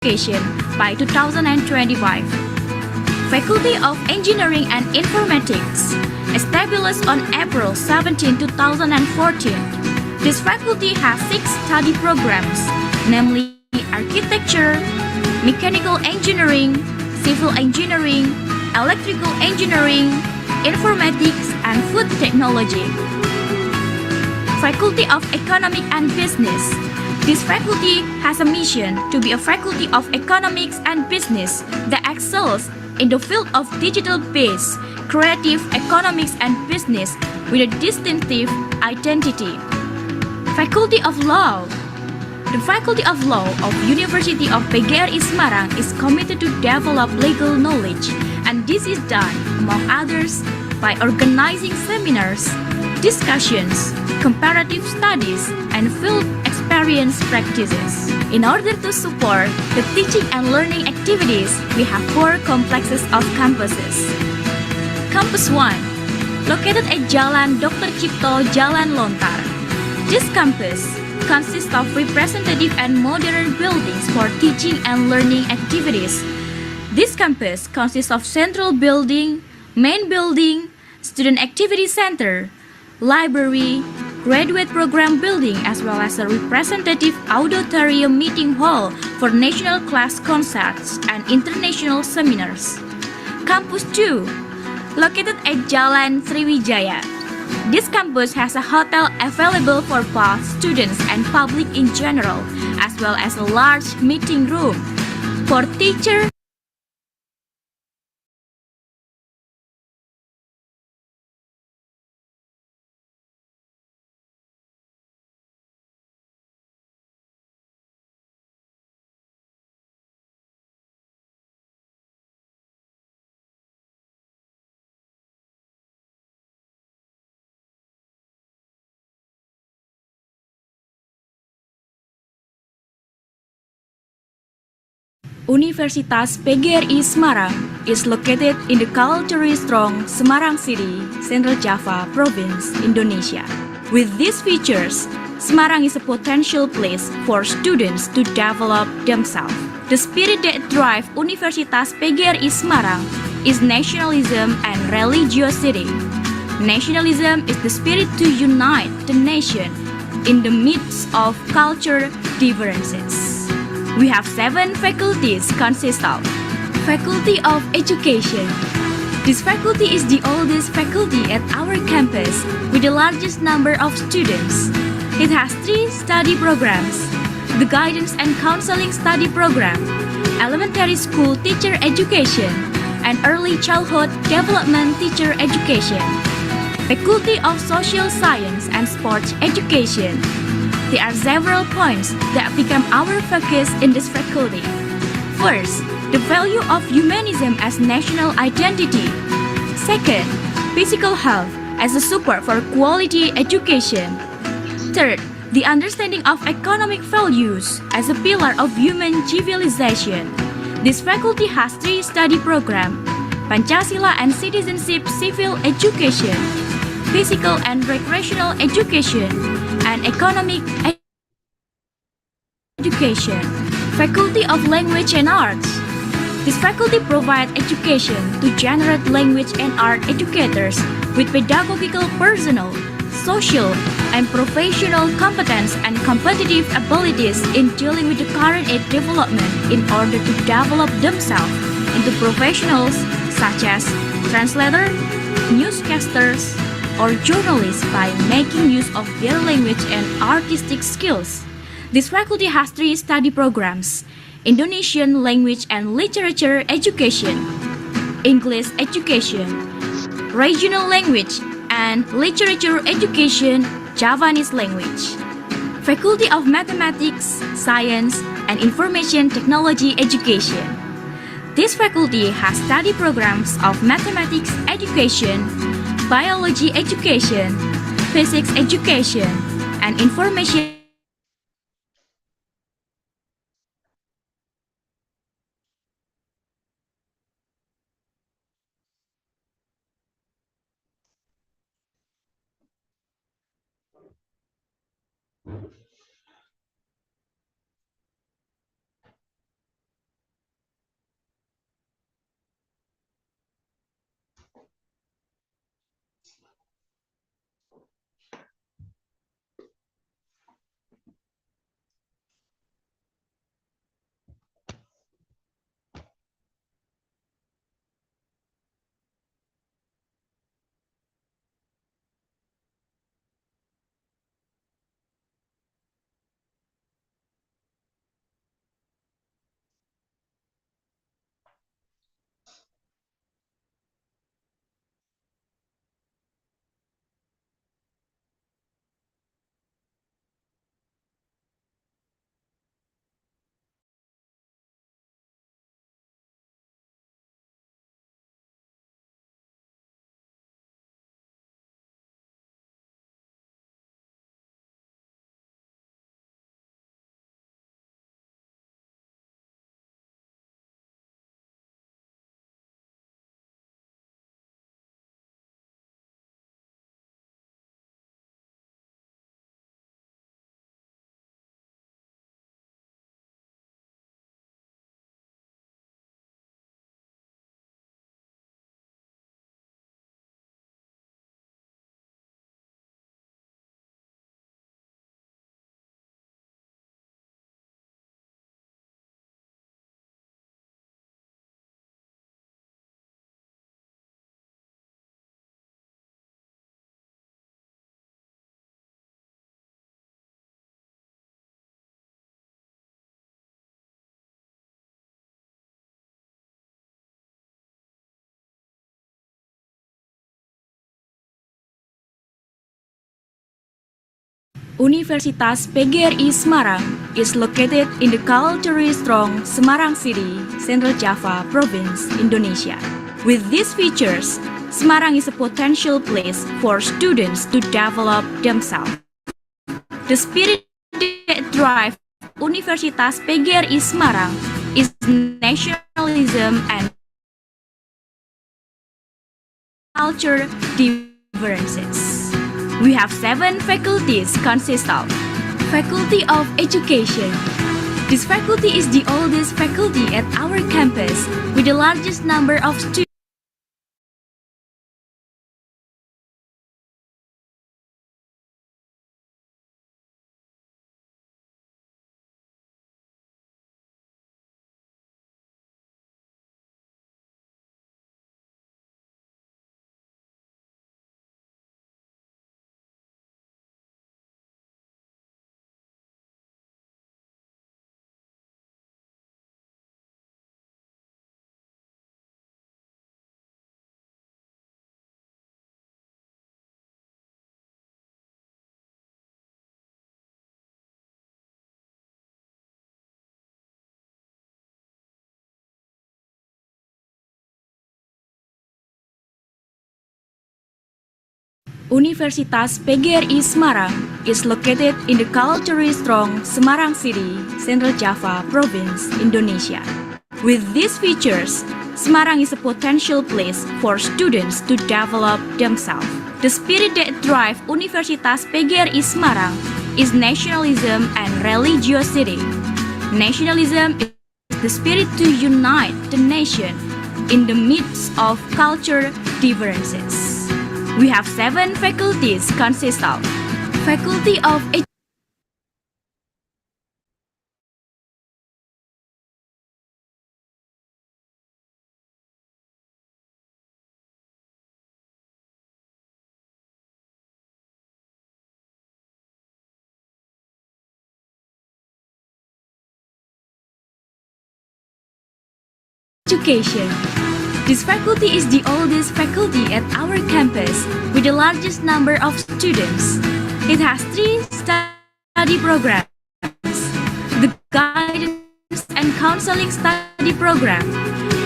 Education by 2025. Faculty of Engineering and Informatics, established on April 17, 2014. This faculty has 6 study programs, namely Architecture, Mechanical Engineering, Civil Engineering, Electrical Engineering, Informatics, and Food Technology. Faculty of Economic and Business. This faculty has a mission to be a faculty of economics and business that excels in the field of digital-based, creative economics and business with a distinctive identity. Faculty of Law. The Faculty of Law of University of UPGRIS Semarang is committed to develop legal knowledge, and this is done, among others, by organizing seminars, discussions, comparative studies, and field experience practices. In order to support the teaching and learning activities, we have 4 complexes of campuses. Campus 1, located at Jalan Dr. Cipto, Jalan Lontar. This campus consists of representative and modern buildings for teaching and learning activities. This campus consists of central building, main building, student activity center, library, graduate program building, as well as a representative auditorium meeting hall for national class concerts and international seminars. Campus 2, located at Jalan Sriwijaya. This campus has a hotel available for both students and public in general, as well as a large meeting room for teachers. Universitas PGRI Semarang is located in the culturally strong Semarang City, Central Java Province, Indonesia. With these features, Semarang is a potential place for students to develop themselves. The spirit that drives Universitas PGRI Semarang is nationalism and religiosity. Nationalism is the spirit to unite the nation in the midst of cultural differences. We have 7 faculties consist of Faculty of Education. This faculty is the oldest faculty at our campus with the largest number of students. It has 3 study programs: the Guidance and Counseling Study Program, Elementary School Teacher Education, and Early Childhood Development Teacher Education. Faculty of Social Science and Sports Education. There are several points that become our focus in this faculty. First, the value of humanism as national identity. Second, physical health as a support for quality education. Third, the understanding of economic values as a pillar of human civilization. This faculty has 3 study programs: Pancasila and Citizenship Civil Education, Physical and Recreational Education, and Economic Education. Faculty of Language and Arts. This faculty provides education to generate language and art educators with pedagogical personnel, social and professional competence and competitive abilities in dealing with the current age development in order to develop themselves into professionals such as translator, newscasters, or journalists by making use of their language and artistic skills. This faculty has 3 study programs: Indonesian Language and Literature Education, English Education, Regional Language and Literature Education, Javanese Language. Faculty of Mathematics, Science, and Information Technology Education. This faculty has study programs of Mathematics Education, Biology Education, Physics Education, and Information Universitas PGRI Semarang is located in the culturally strong Semarang City, Central Java Province, Indonesia. With these features, Semarang is a potential place for students to develop themselves. The spirit that drives Universitas PGRI Semarang is nationalism and culture differences. We have 7 faculties consist of Faculty of Education. This faculty is the oldest faculty at our campus with the largest number of students. Universitas PGRI Semarang is located in the culturally strong Semarang City, Central Java Province, Indonesia. With these features, Semarang is a potential place for students to develop themselves. The spirit that drives Universitas PGRI Semarang is nationalism and religiosity. Nationalism is the spirit to unite the nation in the midst of culture differences. We have 7 faculties consist of Faculty of Education. This faculty is the oldest faculty at our campus with the largest number of students. It has 3 study programs: the Guidance and Counseling Study Program,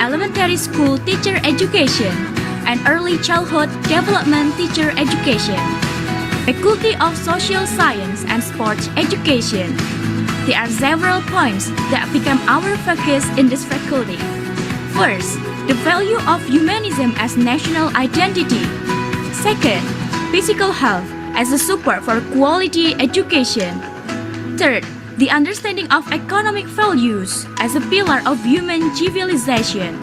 Elementary School Teacher Education, and Early Childhood Development Teacher Education, Faculty of Social Science and Sports Education. There are several points that become our focus in this faculty. First, the value of humanism as national identity. Second, physical health as a support for quality education. Third, the understanding of economic values as a pillar of human civilization.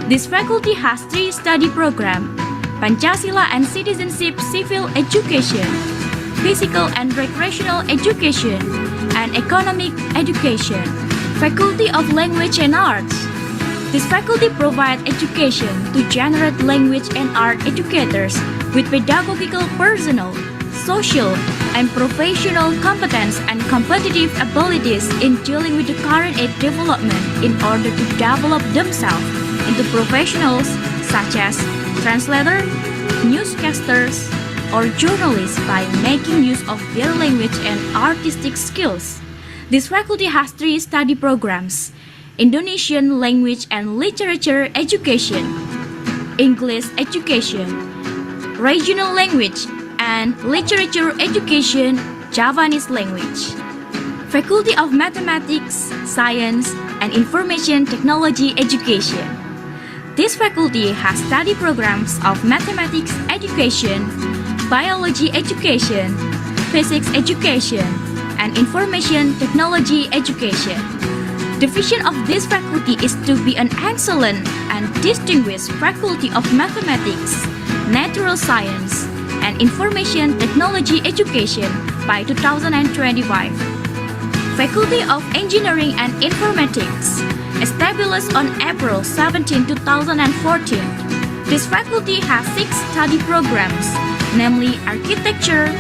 This faculty has 3 study programs: Pancasila and Citizenship Civil Education, Physical and Recreational Education, and Economic Education. Faculty of Language and Arts. This faculty provides education to generate language and art educators with pedagogical personnel, social and professional competence and competitive abilities in dealing with the current age development in order to develop themselves into professionals such as translator, newscasters, or journalists by making use of their language and artistic skills. This faculty has 3 study programs: Indonesian Language and Literature Education, English Education, Regional Language and Literature Education, Javanese Language. Faculty of Mathematics, Science, and Information Technology Education. This faculty has study programs of Mathematics Education, Biology Education, Physics Education, and Information Technology Education. The vision of this faculty is to be an excellent and distinguished faculty of mathematics, natural science, and information technology education by 2025. Faculty of Engineering and Informatics, established on April 17, 2014. This faculty has 6 study programs, namely Architecture,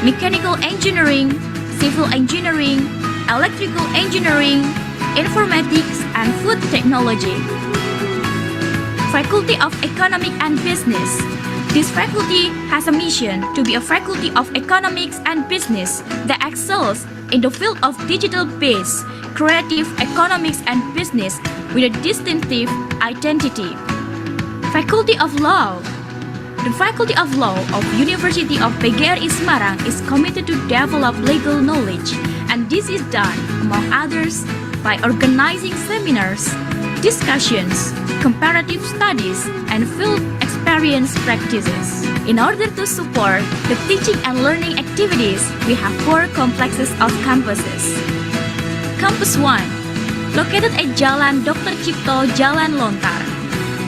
Mechanical Engineering, Civil Engineering, Electrical Engineering, Informatics, and Food Technology. Faculty of Economic and Business. This faculty has a mission to be a faculty of economics and business that excels in the field of digital-based, creative economics and business with a distinctive identity. Faculty of Law. The Faculty of Law of University of UPGRIS Semarang is committed to develop legal knowledge, and this is done, among others, by organizing seminars, discussions, comparative studies, and field experience practices. In order to support the teaching and learning activities, we have 4 complexes of campuses. Campus 1, located at Jalan Dr. Cipto, Jalan Lontar.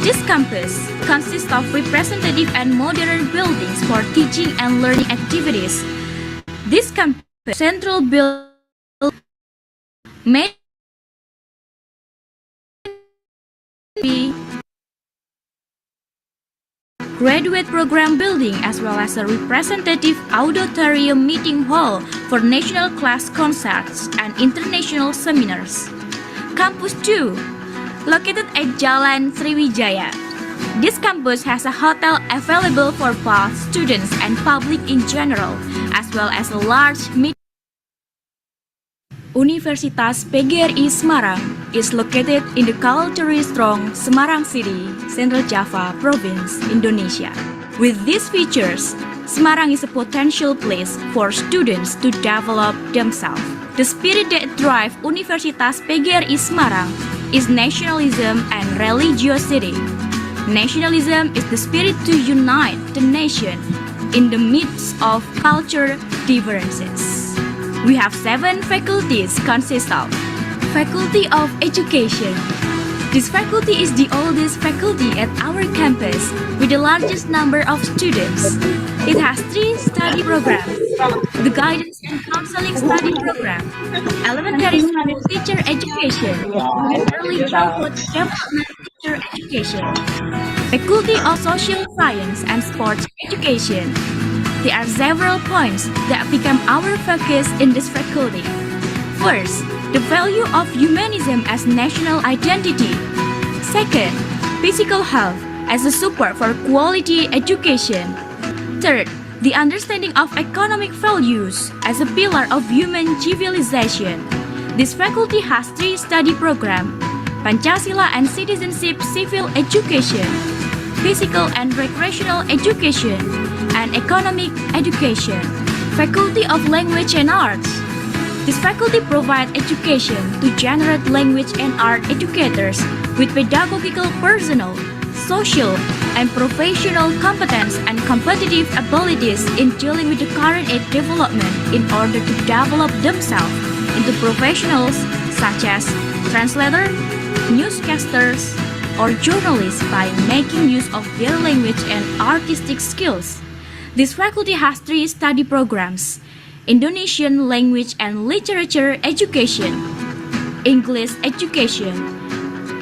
This campus consists of representative and modern buildings for teaching and learning activities. This campus central building may be graduate program building as well as a representative auditorium meeting hall for national class concerts and international seminars. Campus 2, located at Jalan Sriwijaya. This campus has a hotel available for both students and public in general, as well as a large meeting. Universitas PGRI Semarang is located in the culturally strong Semarang City, Central Java Province, Indonesia. With these features, Semarang is a potential place for students to develop themselves. The spirit that drives Universitas PGRI Semarang is nationalism and religiosity. Nationalism is the spirit to unite the nation in the midst of culture differences. We have 7 faculties consist of Faculty of Education. This faculty is the oldest faculty at our campus with the largest number of students. It has 3 study programs: the Guidance and Counseling Study Program, Elementary Student Teacher Education, and Early Childhood Development Teacher Education. Faculty of Social Science and Sports Education. There are several points that become our focus in this faculty. First, the value of humanism as national identity. Second, physical health as a support for quality education. Third, the understanding of economic values as a pillar of human civilization. This faculty has 3 study programs: Pancasila and Citizenship Civil Education, Physical and Recreational Education, and Economic Education. Faculty of Language and Arts. This faculty provides education to generate language and art educators with pedagogical personnel, social and professional competence and competitive abilities in dealing with the current age development in order to develop themselves into professionals such as translator, newscasters, or journalists by making use of their language and artistic skills. This faculty has 3 study programs: Indonesian Language and Literature Education, English Education,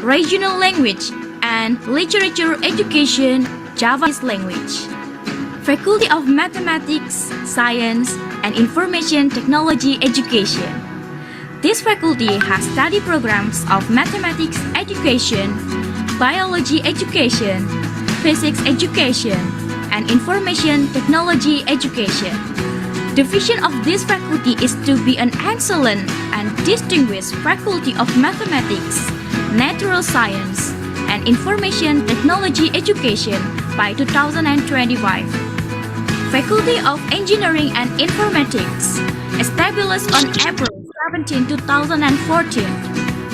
Regional Language and Literature Education, Javanese Language. Faculty of Mathematics, Science, and Information Technology Education. This faculty has study programs of Mathematics Education, Biology Education, Physics Education, and Information Technology Education. The vision of this faculty is to be an excellent and distinguished faculty of mathematics, natural science, and information technology education by 2025. Faculty of Engineering and Informatics, established on April 17, 2014.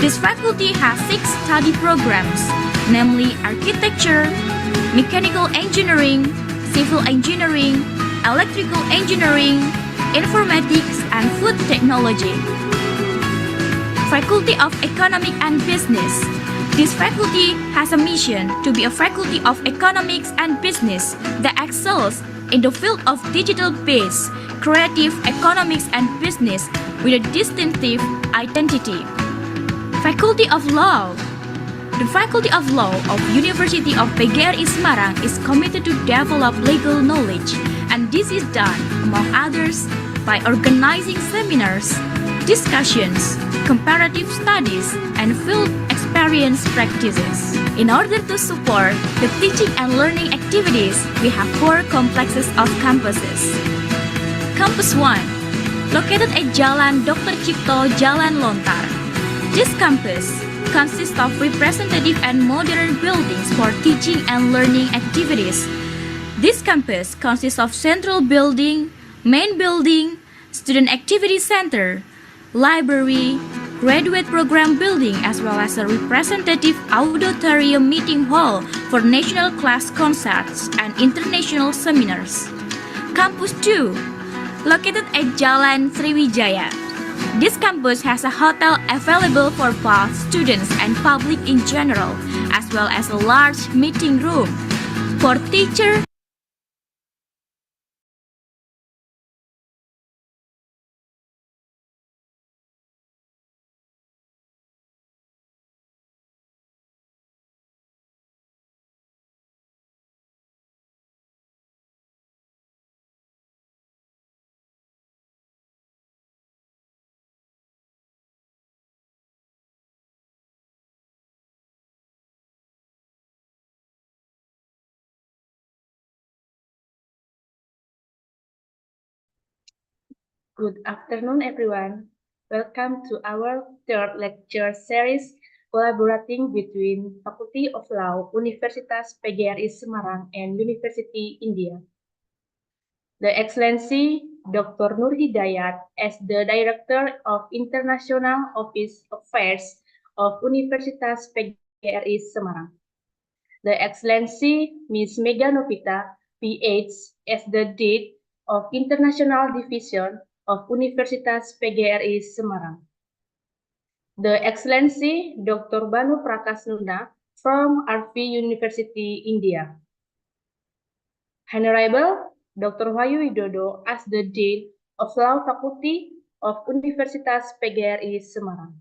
This faculty has 6 study programs, namely Architecture, Mechanical Engineering, Civil Engineering, Electrical Engineering, Informatics, and Food Technology. Faculty of Economic and Business. This faculty has a mission to be a faculty of economics and business that excels in the field of digital-based, creative economics and business with a distinctive identity. Faculty of Law. The Faculty of Law of University of UPGRIS Semarang is committed to develop legal knowledge, and this is done, among others, by organizing seminars, discussions, comparative studies, and field experience experience practices. In order to support the teaching and learning activities, we have 4 complexes of campuses. Campus 1, located at Jalan Dr. Cipto, Jalan Lontar. This campus consists of representative and modern buildings for teaching and learning activities. This campus consists of central building, main building, student activity center, library, graduate program building, as well as a representative auditorium meeting hall for national class concerts and international seminars. Campus 2, located at Jalan Sriwijaya. This campus has a hotel available for both students and public in general, as well as a large meeting room for teachers. Good afternoon, everyone. Welcome to our third lecture series collaborating between Faculty of Law, Universitas PGRI Semarang, and University India. The Excellency Dr. Nur Hidayat, as the Director of International Office Affairs of Universitas PGRI Semarang. The Excellency Ms. Mega Novita, PH, as the Dean of International Division of Universitas PGRI Semarang. The Excellency Dr. Banu Prakasnuna from RV University, India. Honorable Dr. Wahyu Widodo as the Dean of Law Faculty of Universitas PGRI Semarang.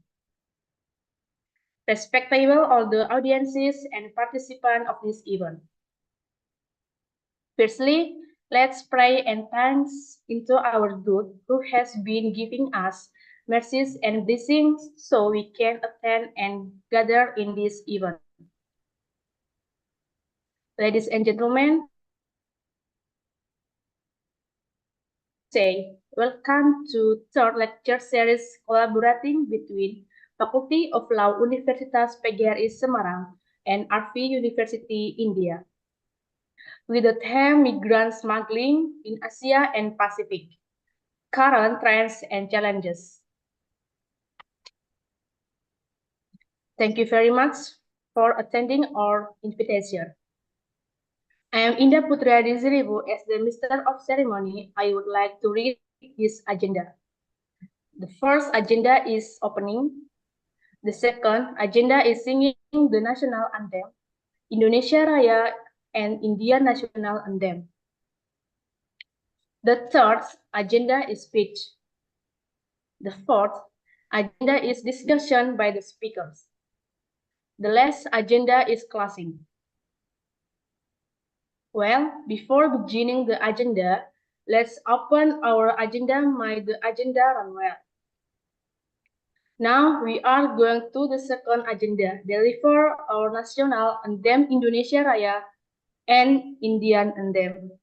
Respectable all the audiences and participants of this event. Firstly, let's pray and thanks into our God who has been giving us mercies and blessings so we can attend and gather in this event. Ladies and gentlemen, welcome to third lecture series collaborating between Faculty of Law Universitas PGRI Semarang and RV University India, with the theme Migrant Smuggling in Asia and Pacific, Current Trends and Challenges. Thank you very much for attending our invitation. I am Indah Putra Diziribu as the Master of Ceremony. I would like to read this agenda. The first agenda is opening. The second agenda is singing the national anthem, Indonesia Raya and Indian national anthem. The third agenda is speech. The fourth agenda is discussion by the speakers. The last agenda is closing. Well, before beginning the agenda, let's open our agenda. May the agenda run well. Now we are going to the second agenda, deliver our national anthem Indonesia Raya and Indian anthem.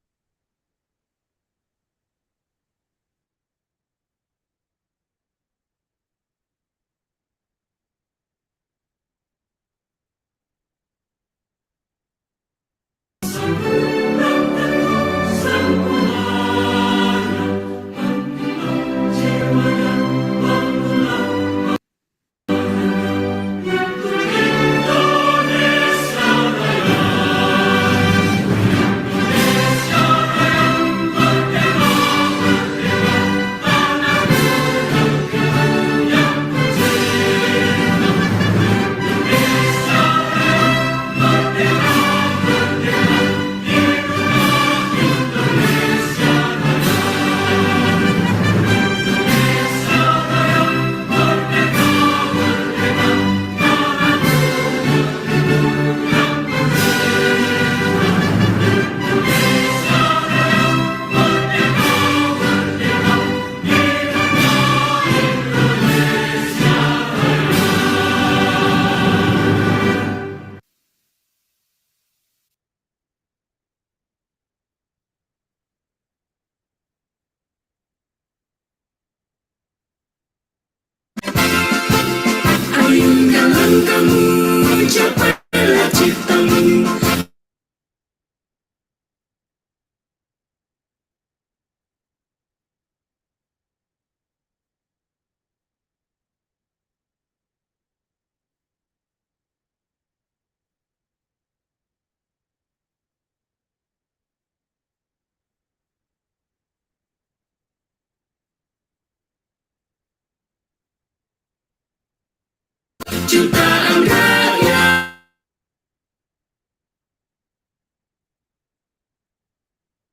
Jutaan rakyat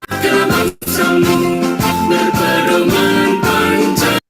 kerana bangsamu berpedoman Pancasila.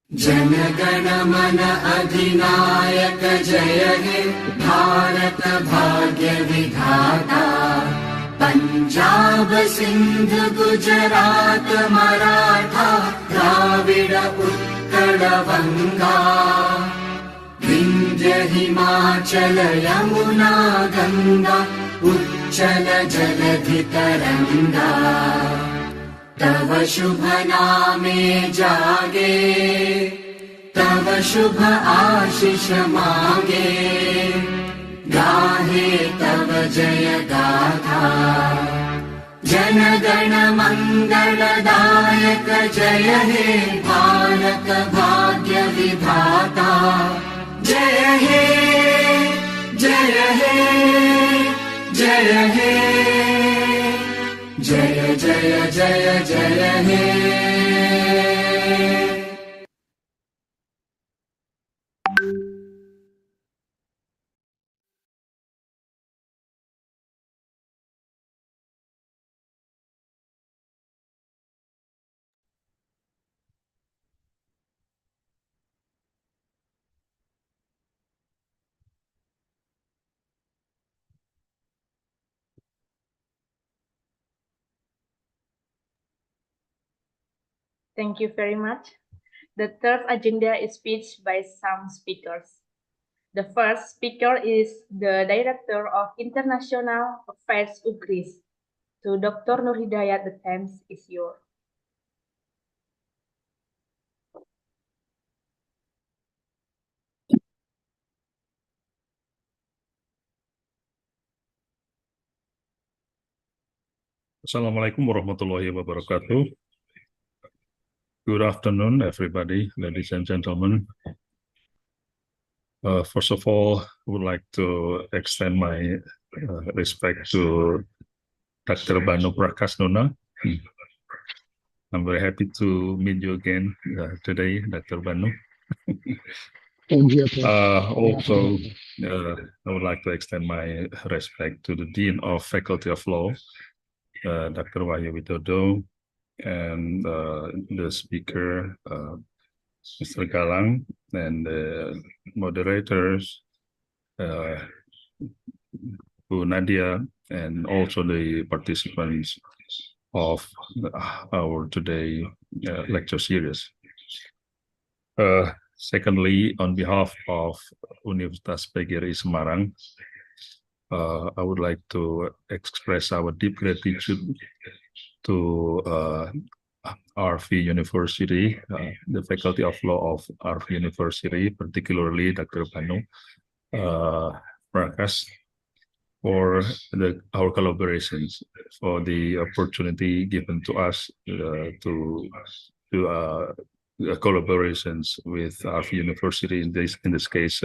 जनगण मन अधिनायक जय हे भारत भाग्य विधाता पंजाब सिंध गुजरात मराठा द्राविड उत्कल गंगा विंध्य हिमाचल यमुना गंगा उच्चल जलधि तरंगा तव शुभ नामे जागे तव शुभ आशीष मांगे गाहे तव जय गाथा जन गण मंगलदायक जय हे भारत भाग्य विधाता जय हे जय हे जय हे जय जय जय जय हे Thank you very much. The third agenda is speech by some speakers. The first speaker is the Director of International Affairs UPGRIS. To Dr. Nur Hidayat, the time is yours. Assalamualaikum warahmatullahi wabarakatuh. Good afternoon, everybody, ladies and gentlemen. First of all, I would like to extend my respect to Dr. Banu Prakasnona. I'm very happy to meet you again today, Dr. Banu. Also, I would like to extend my respect to the Dean of Faculty of Law, Dr. Wahyu Widodo, and the speaker, Mr. Galang, and the moderators, Bu Nadia, and also the participants of our today lecture series. Secondly, on behalf of Universitas PGRI Semarang, I would like to express our deep gratitude to RV University, the Faculty of Law of RV University, particularly Dr. Banu Prakas, for our collaborations, for the opportunity given to us to collaborations with RV University in this case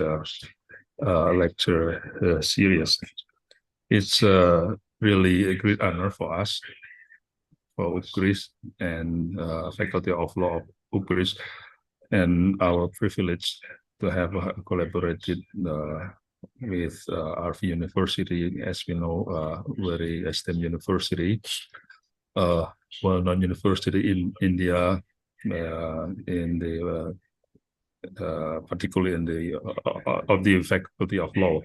lecture series. It's really a great honor for us, for UPGRIS and Faculty of Law of UPGRIS, and our privilege to have collaborated with RV University, as we know, very esteemed university, well-known university in India, in the particularly in the of the Faculty of Law,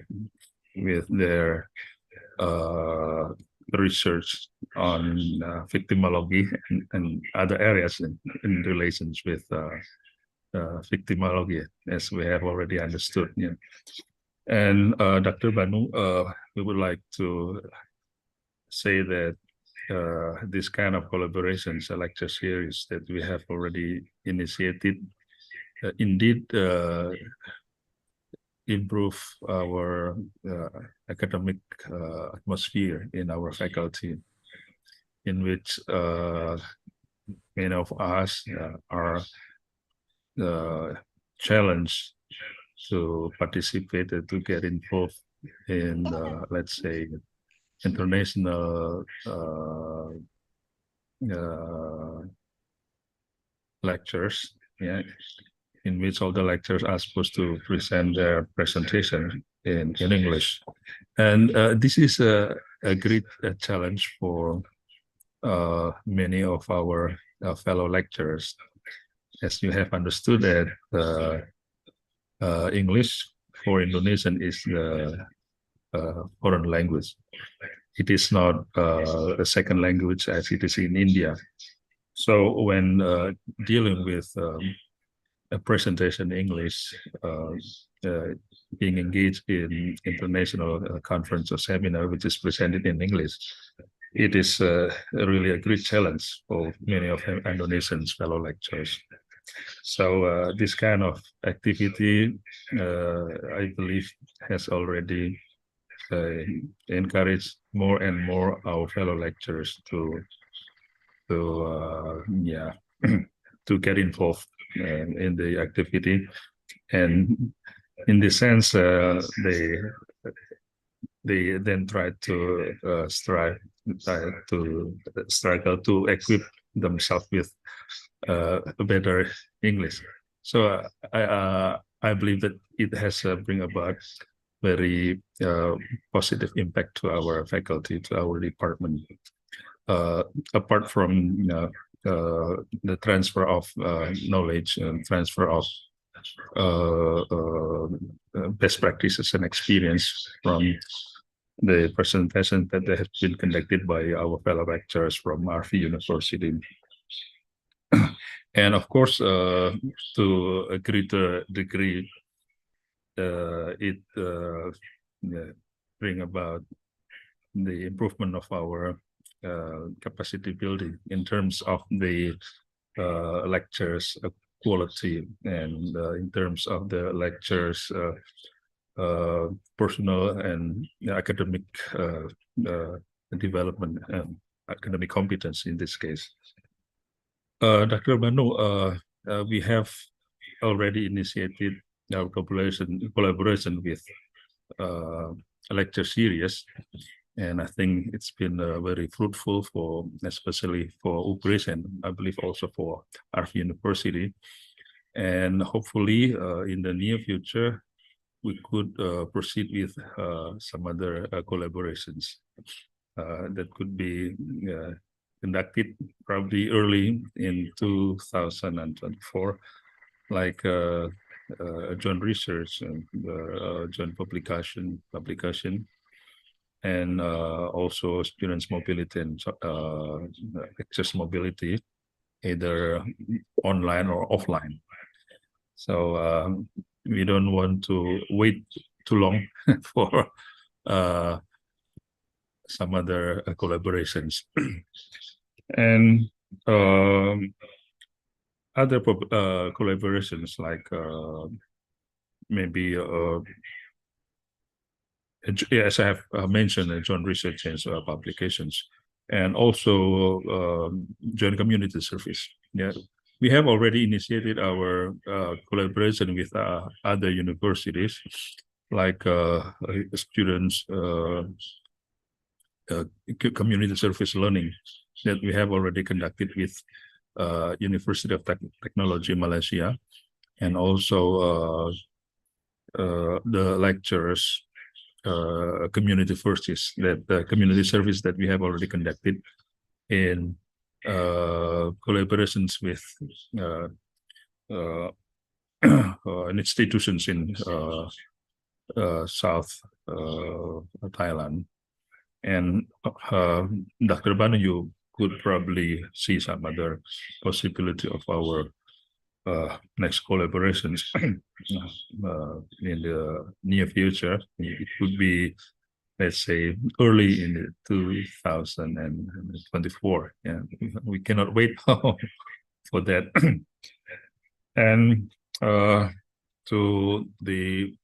with their research on victimology and other areas in relations with victimology, as we have already understood. Yeah. And Dr. Banu, we would like to say that this kind of collaborations, a lecture series that we have already initiated, indeed improve our academic atmosphere in our faculty. in which many of us are challenged to participate and to get involved in, let's say, international lectures, yeah, in which all the lecturers are supposed to present their presentation in English. And this is a great challenge for many of our fellow lecturers. As you have understood that English for Indonesian is the foreign language. It is not a second language as it is in India. So when dealing with a presentation in English, being engaged in international conference or seminar which is presented in English, it is really a great challenge for many of Indonesians fellow lecturers. So this kind of activity, I believe, has already encouraged more and more our fellow lecturers to yeah to get involved in the activity, and in this sense, they then try to struggle to equip themselves with a better English. So I believe that it has bring about very positive impact to our faculty, to our department. Apart from the transfer of knowledge and transfer of best practices and experience from the presentation that have been conducted by our fellow lecturers from RV University. And of course, to a greater degree, it bring about the improvement of our capacity building in terms of the lectures quality and in terms of the lectures personal and academic development and academic competence in this case. Dr. Banu, we have already initiated our collaboration with a lecture series, and I think it's been very fruitful for, especially for UPGRIS, and I believe also for RV University. And hopefully in the near future, we could proceed with some other collaborations that could be conducted probably early in 2024, like joint research and joint publication, and also students' mobility and access mobility, either online or offline. So we don't want to wait too long for some other collaborations. And other collaborations like maybe as I have mentioned, joint research and publications, and also joint community service. Yeah, we have already initiated our collaboration with other universities, like students community service learning that we have already conducted with University of Technology Malaysia, and also the lecturers community forces, that the community service that we have already conducted in collaborations with institutions in South Thailand. And Dr. Banu, you could probably see some other possibility of our next collaborations in the near future. It could be, let's say, early in 2024. Yeah, we cannot wait for that. And to the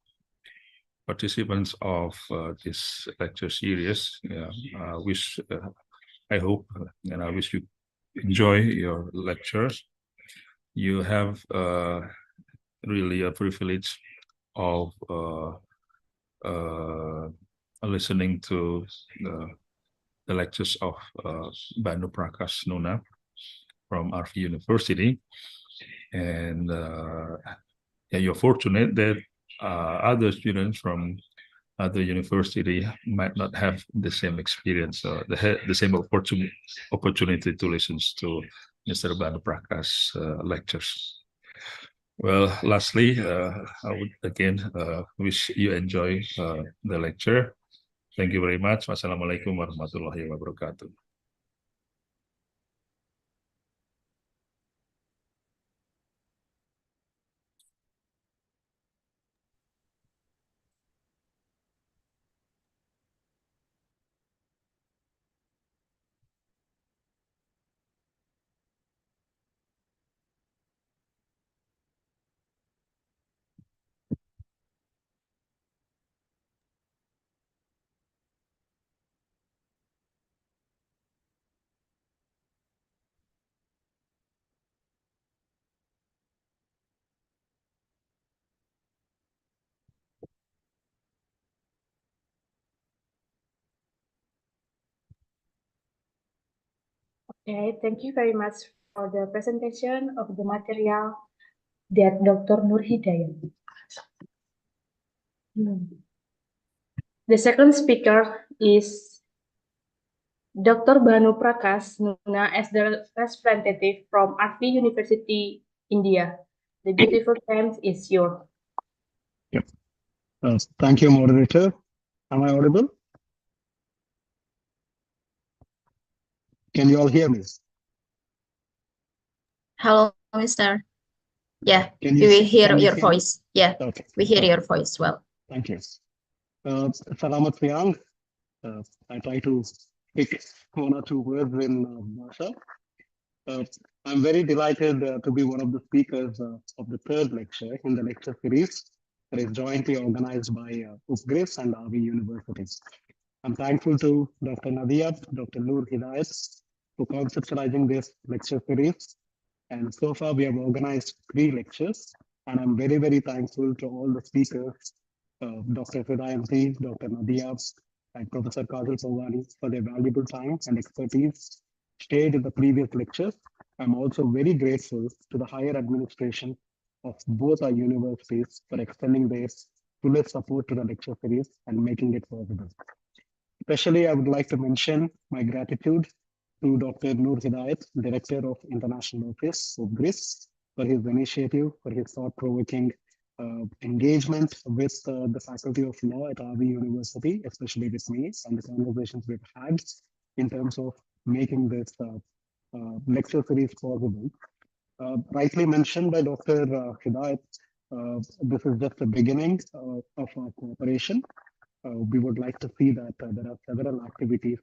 participants of this lecture series, I hope and I wish you enjoy your lectures. You have really a privilege of listening to the lectures of Banu Prakash Nuna from RV University. And yeah, you're fortunate that other students from other university might not have the same experience, the same opportunity to listen to Mr. Banu Prakash lectures. Well, lastly, I would again wish you enjoy the lecture. Thank you very much. Wassalamualaikum warahmatullahi wabarakatuh. Okay, thank you very much for the presentation of the material that Dr. Nur Hidayat. The second speaker is Dr. Banu Prakash Nuna as the representative from RV University, India. The beautiful time is yours. Yep. Thank you, moderator. Am I audible? Can you all hear me? Hello, Mr. Yeah, Can we will hear can you your hear me? voice. Yeah, Okay. we hear Okay. your voice well. Thank you. Salamat siang. I try to pick one or two words in Bhasha. I'm very delighted to be one of the speakers of the third lecture in the lecture series that is jointly organized by UPGRIS and RV University. I'm thankful to Dr. Nadia, Dr. Noor Hidayat for conceptualizing this lecture series. And so far, we have organized 3 lectures, and I'm very, very thankful to all the speakers, Dr. Fidayanti, Dr. Nadia, and Professor Kajal Pawani for their valuable time and expertise shared in the previous lectures. I'm also very grateful to the higher administration of both our universities for extending their fullest support to the lecture series and making it possible. Especially, I would like to mention my gratitude to Dr. Noor Hidayat, Director of International Office of UPGRIS, for his initiative, for his thought-provoking engagement with the Faculty of Law at RV University, especially with me, and the conversations we've had in terms of making this lecture series possible. Rightly mentioned by Dr. Hidayat, this is just the beginning of our cooperation. We would like to see that there are several activities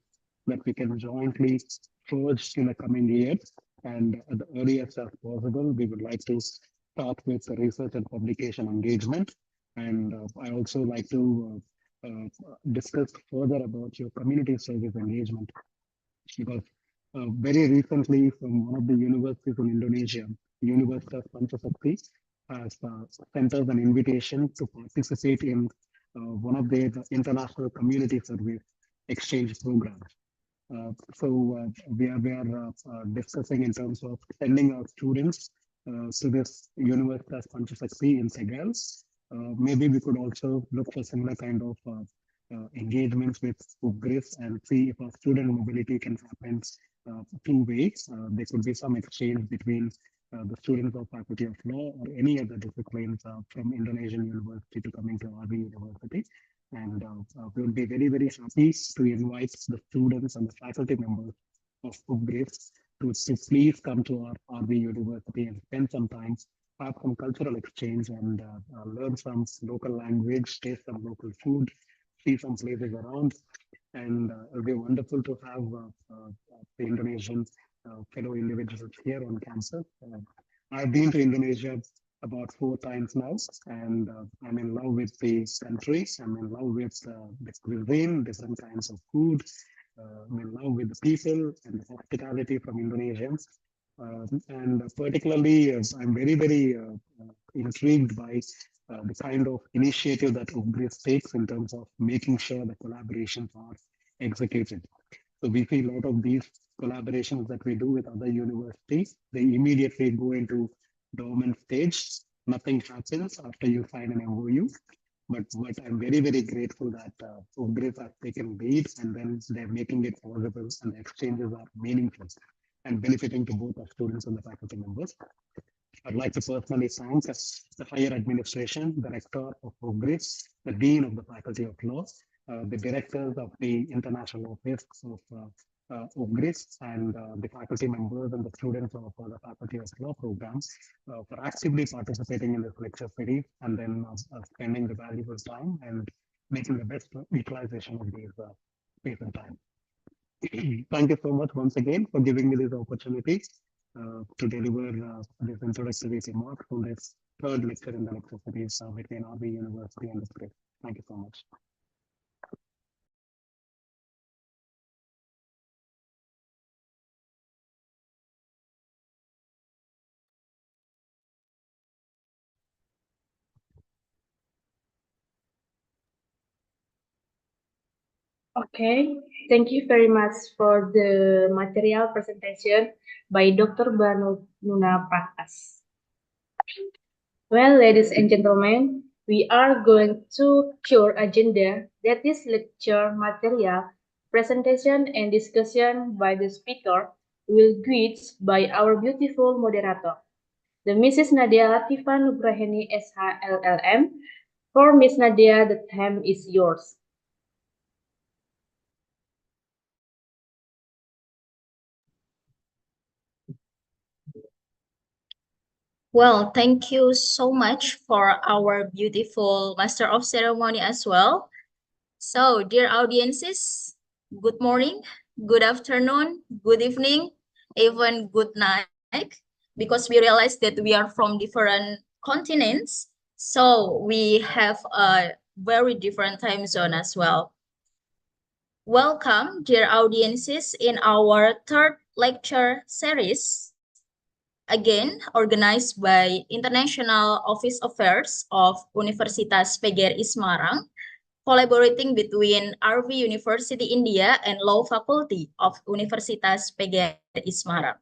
that we can jointly forge in the coming years. And at the earliest as possible, we would like to start with the research and publication engagement. And I also like to discuss further about your community service engagement, because very recently from one of the universities in Indonesia, University of Pancasakti, has sent us an invitation to participate in one of their international community service exchange programs. We are discussing in terms of sending our students to this University of Pancasakti in Segal. Maybe we could also look for similar kind of engagements with UPGRIS and see if our student mobility can happen 2 ways. There could be some exchange between the students of Faculty of Law or any other disciplines from Indonesian University to coming to RV University. And we would be very, very happy to invite the students and the faculty members of UPGRIS to please come to our RV University and spend some time, have some cultural exchange, and learn some local language, taste some local food, see some places around. And it will be wonderful to have the Indonesian fellow individuals here on campus. I've been to Indonesia about 4 times now, and I'm in love with the country. I'm in love with the cuisine, different kinds of food, now with the people and the hospitality from Indonesians. And particularly, I'm very intrigued by the kind of initiative that UPGRIS takes in terms of making sure the collaborations are executed. So we see a lot of these collaborations that we do with other universities. They immediately go into dormant stage. Nothing happens after you sign an MOU. But I'm very grateful that UPGRIS has taken lead and then they're making it possible and the exchanges are meaningful and benefiting to both the students and the faculty members. I'd like to personally thank the higher administration, the rector of UPGRIS, the dean of the faculty of law, the directors of the international office of UPGRIS, and the faculty members and the students of the faculty of law programs for actively participating in this lecture series and then spending the valuable time and making the best utilization of these space and time. Thank you so much once again for giving me this opportunity to deliver this introductory remarks on this third lecture in the lecture series between RV University and the UPGRIS. Thank you so much. Okay, thank you very much for the material presentation by Dr. Banu Nuna Prakas. Well, ladies and gentlemen, we are going to your agenda, that is lecture material, presentation and discussion by the speaker will greet by our beautiful moderator, the Mrs. Nadia Latifah Nugraheni SHLLM. For Miss Nadia, the time is yours. Well, thank you so much for our beautiful Master of Ceremony as well. So, dear audiences, good morning, good afternoon, good evening, even good night, because we realize that we are from different continents. So, we have a very different time zone as well. Welcome, dear audiences, in our third lecture series, again organized by International Office Affairs of Universitas PGRI Semarang, collaborating between RV University India and Law Faculty of Universitas PGRI Semarang.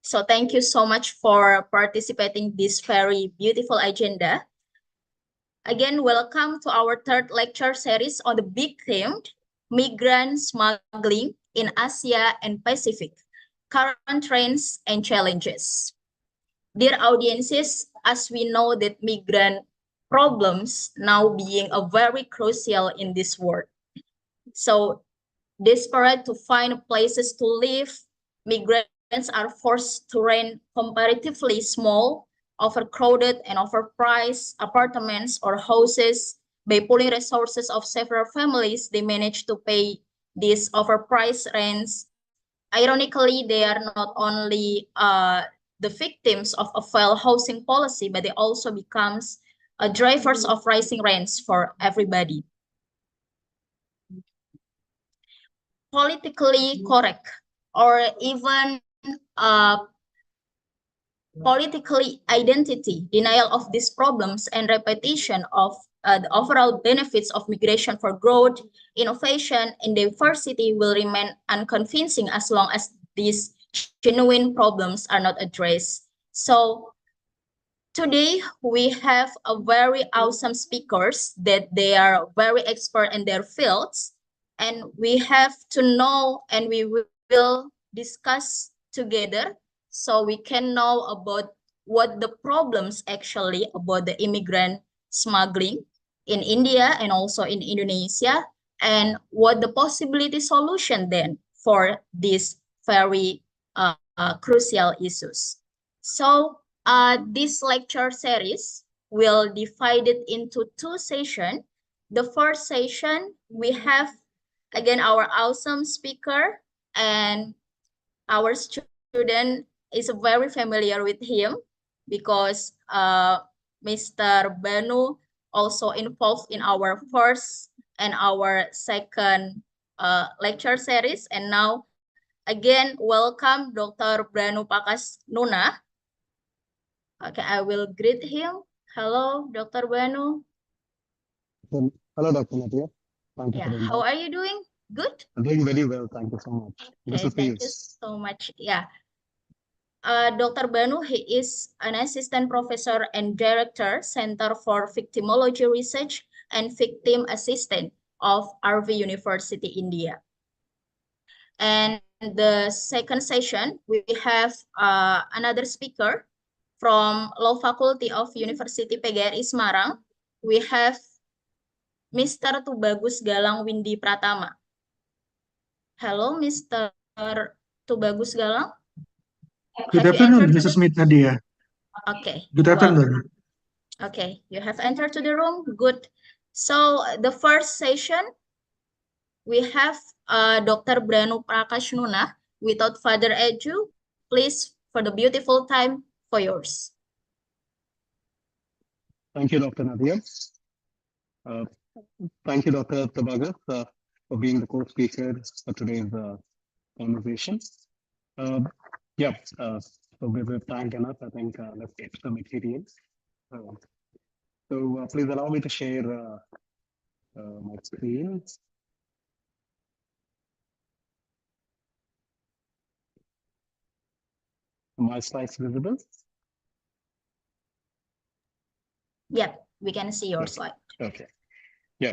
So thank you so much for participating this very beautiful agenda. Again, welcome to our third lecture series on the big theme, migrant smuggling in Asia and Pacific, current trends and challenges. Dear audiences, as we know that migrant problems now being a very crucial in this world. So desperate to find places to live, migrants are forced to rent comparatively small, overcrowded and overpriced apartments or houses. By pooling resources of several families, they manage to pay these overpriced rents. Ironically, they are not only the victims of a failed housing policy, but they also becomes drivers of rising rents for everybody. Politically correct or even politically identity, denial of these problems and repetition of the overall benefits of migration for growth, innovation, and diversity will remain unconvincing as long as these genuine problems are not addressed. So today we have a very awesome speakers that they are very expert in their fields, and we have to know and we will discuss together so we can know about what the problems actually about the immigrant smuggling in India and also in Indonesia, and what the possibility solution then for these very crucial issues. So this lecture series will divide it into two sessions. The first session, we have again our awesome speaker, and our student is very familiar with him because Mr. Banu also involved in our first and our second lecture series. And now, again, welcome Dr. Branu Pakas Nuna. Okay, I will greet him. Hello, Dr. Branu. Hello, Dr. Nadia. Thank you Yeah, for the how invite. are you doing? Good? I'm doing very well. Thank you so much. Good Okay, to see you. thank you so much. Yeah. Dr. Banu, he is an assistant professor and director, Center for Victimology Research and Victim Assistant of RV University, India. And the second session, we have another speaker from Law Faculty of University PGRI Semarang. We have Mr. Tubagus Galang Windy Pratama. Hello, Mr. Tubagus Galang. Good Have you afternoon, entered Mrs. Smith Nadia. Okay. Good well, afternoon. Okay, you have entered to the room. Good. So the first session, we have Dr. Branu Prakash Nuna. Without further ado, please, for the beautiful time, for yours. Thank you, Dr. Nadia. Thank you, Dr. Tabagas, for being the co-speaker for today's conversation. Yeah, so with time enough, I think let's get to the material. So please allow me to share my screen. My slides visible? Yep, we can see your slide. Okay. Yeah.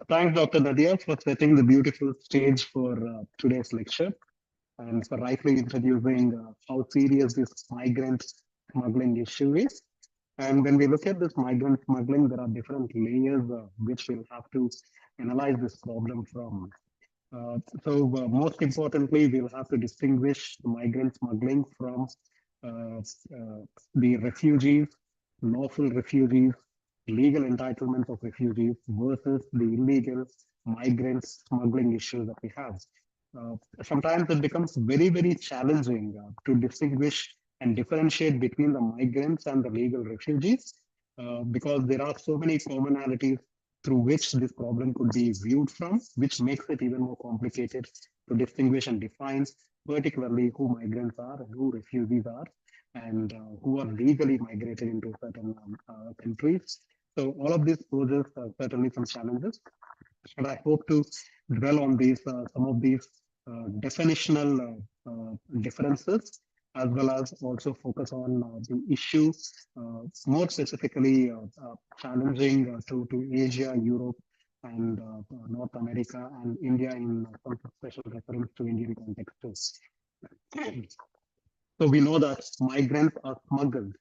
Thanks, Dr. Nadia, for setting the beautiful stage for today's lecture and for rightly introducing how serious this migrant smuggling issue is. And when we look at this migrant smuggling, there are different layers which we'll have to analyze this problem from. Most importantly, we'll have to distinguish the migrant smuggling from the refugees, lawful refugees, legal entitlements of refugees versus the illegal migrant smuggling issue that we have. Sometimes it becomes very, very challenging to distinguish and differentiate between the migrants and the legal refugees because there are so many commonalities through which this problem could be viewed from, which makes it even more complicated to distinguish and define, particularly who migrants are and who refugees are, and who are legally migrated into certain countries. So all of this poses certainly some challenges, and I hope to dwell on these some of these definitional differences, as well as also focus on the issue more specifically challenging to Asia, Europe, and North America and India in some special reference to Indian context too. So we know that migrants are smuggled.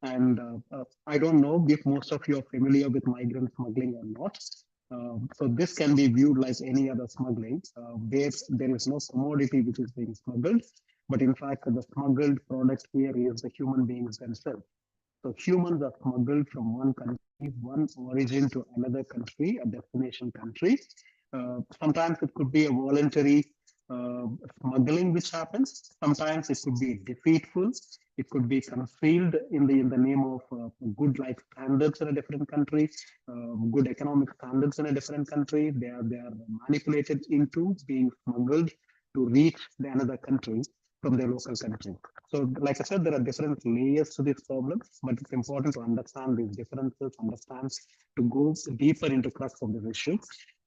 And I don't know if most of you are familiar with migrant smuggling or not. So this can be viewed like any other smuggling. There is no commodity which is being smuggled, but in fact, the smuggled product here is the human beings themselves. So humans are smuggled from one country, one origin to another country, a destination country. Sometimes it could be a voluntary uh, smuggling which happens. Sometimes it could be deceitful. It could be concealed in the name of good life standards in a different country, good economic standards in a different country. They are manipulated into being smuggled to reach another country from their local country. So, like I said, there are different layers to this problem, but it's important to understand these differences, understand to go deeper into crux of this issue.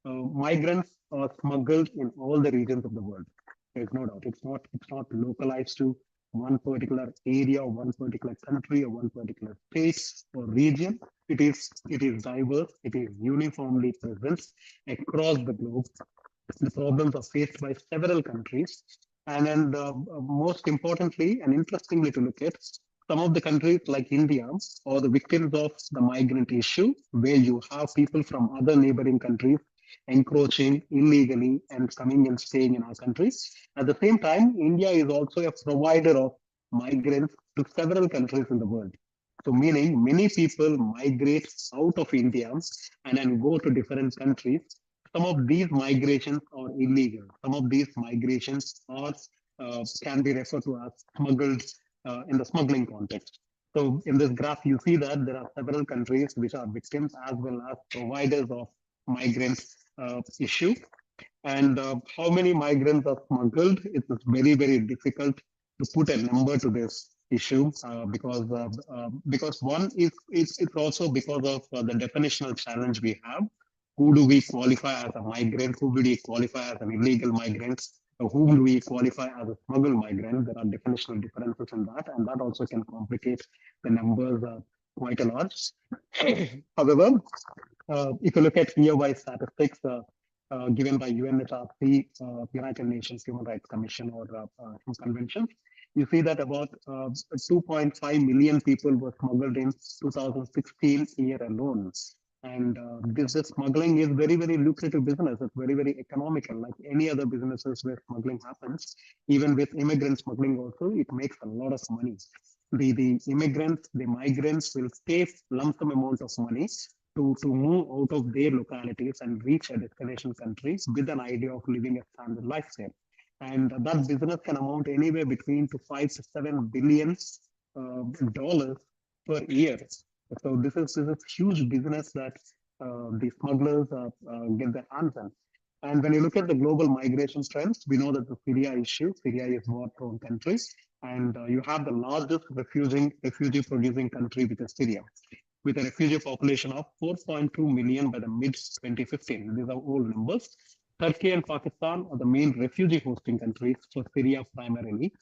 Migrants are smuggled in all the regions of the world. There's no doubt. It's not localized to one particular area or one particular country or one particular state or region. It is diverse. It is uniformly present across the globe. The problems are faced by several countries. And then most importantly and interestingly to look at, some of the countries like India are the victims of the migrant issue, where you have people from other neighboring countries encroaching illegally and coming and staying in our countries. At the same time, India is also a provider of migrants to several countries in the world. So meaning many people migrate out of India and then go to different countries. Some of these migrations are illegal. Some of these migrations are can be referred to as smuggled in the smuggling context. So in this graph, you see that there are several countries which are victims as well as providers of migrant issue. And how many migrants are smuggled? It is very, very difficult to put a number to this issue because one is it's also because of the definitional challenge we have. Who do we qualify as a migrant? Who do we qualify as an illegal migrant? Whom do we qualify as a smuggled migrant? There are definitional differences in that, and that also can complicate the numbers quite a lot. However, if you look at year-wise statistics given by UNHRC, United Nations Human Rights Commission or convention, you see that about 2.5 million people were smuggled in 2016 year alone. And this smuggling is very, very lucrative business. It's very, very economical, like any other businesses where smuggling happens. Even with immigrant smuggling also, it makes a lot of money. The immigrants, the migrants will pay lump sum amount of money to move out of their localities and reach a destination country with an idea of living a standard lifestyle. And that business can amount anywhere between to 5 to 7 billion dollars per year. So this is huge business that the smugglers get their hands on. And when you look at the global migration trends, we know that the Syria issue, Syria is war-prone country, and you have the largest refugee producing country, which is Syria, with a refugee population of 4.2 million by the mid-2015. These are old numbers. Turkey and Pakistan are the main refugee hosting countries for Syria primarily.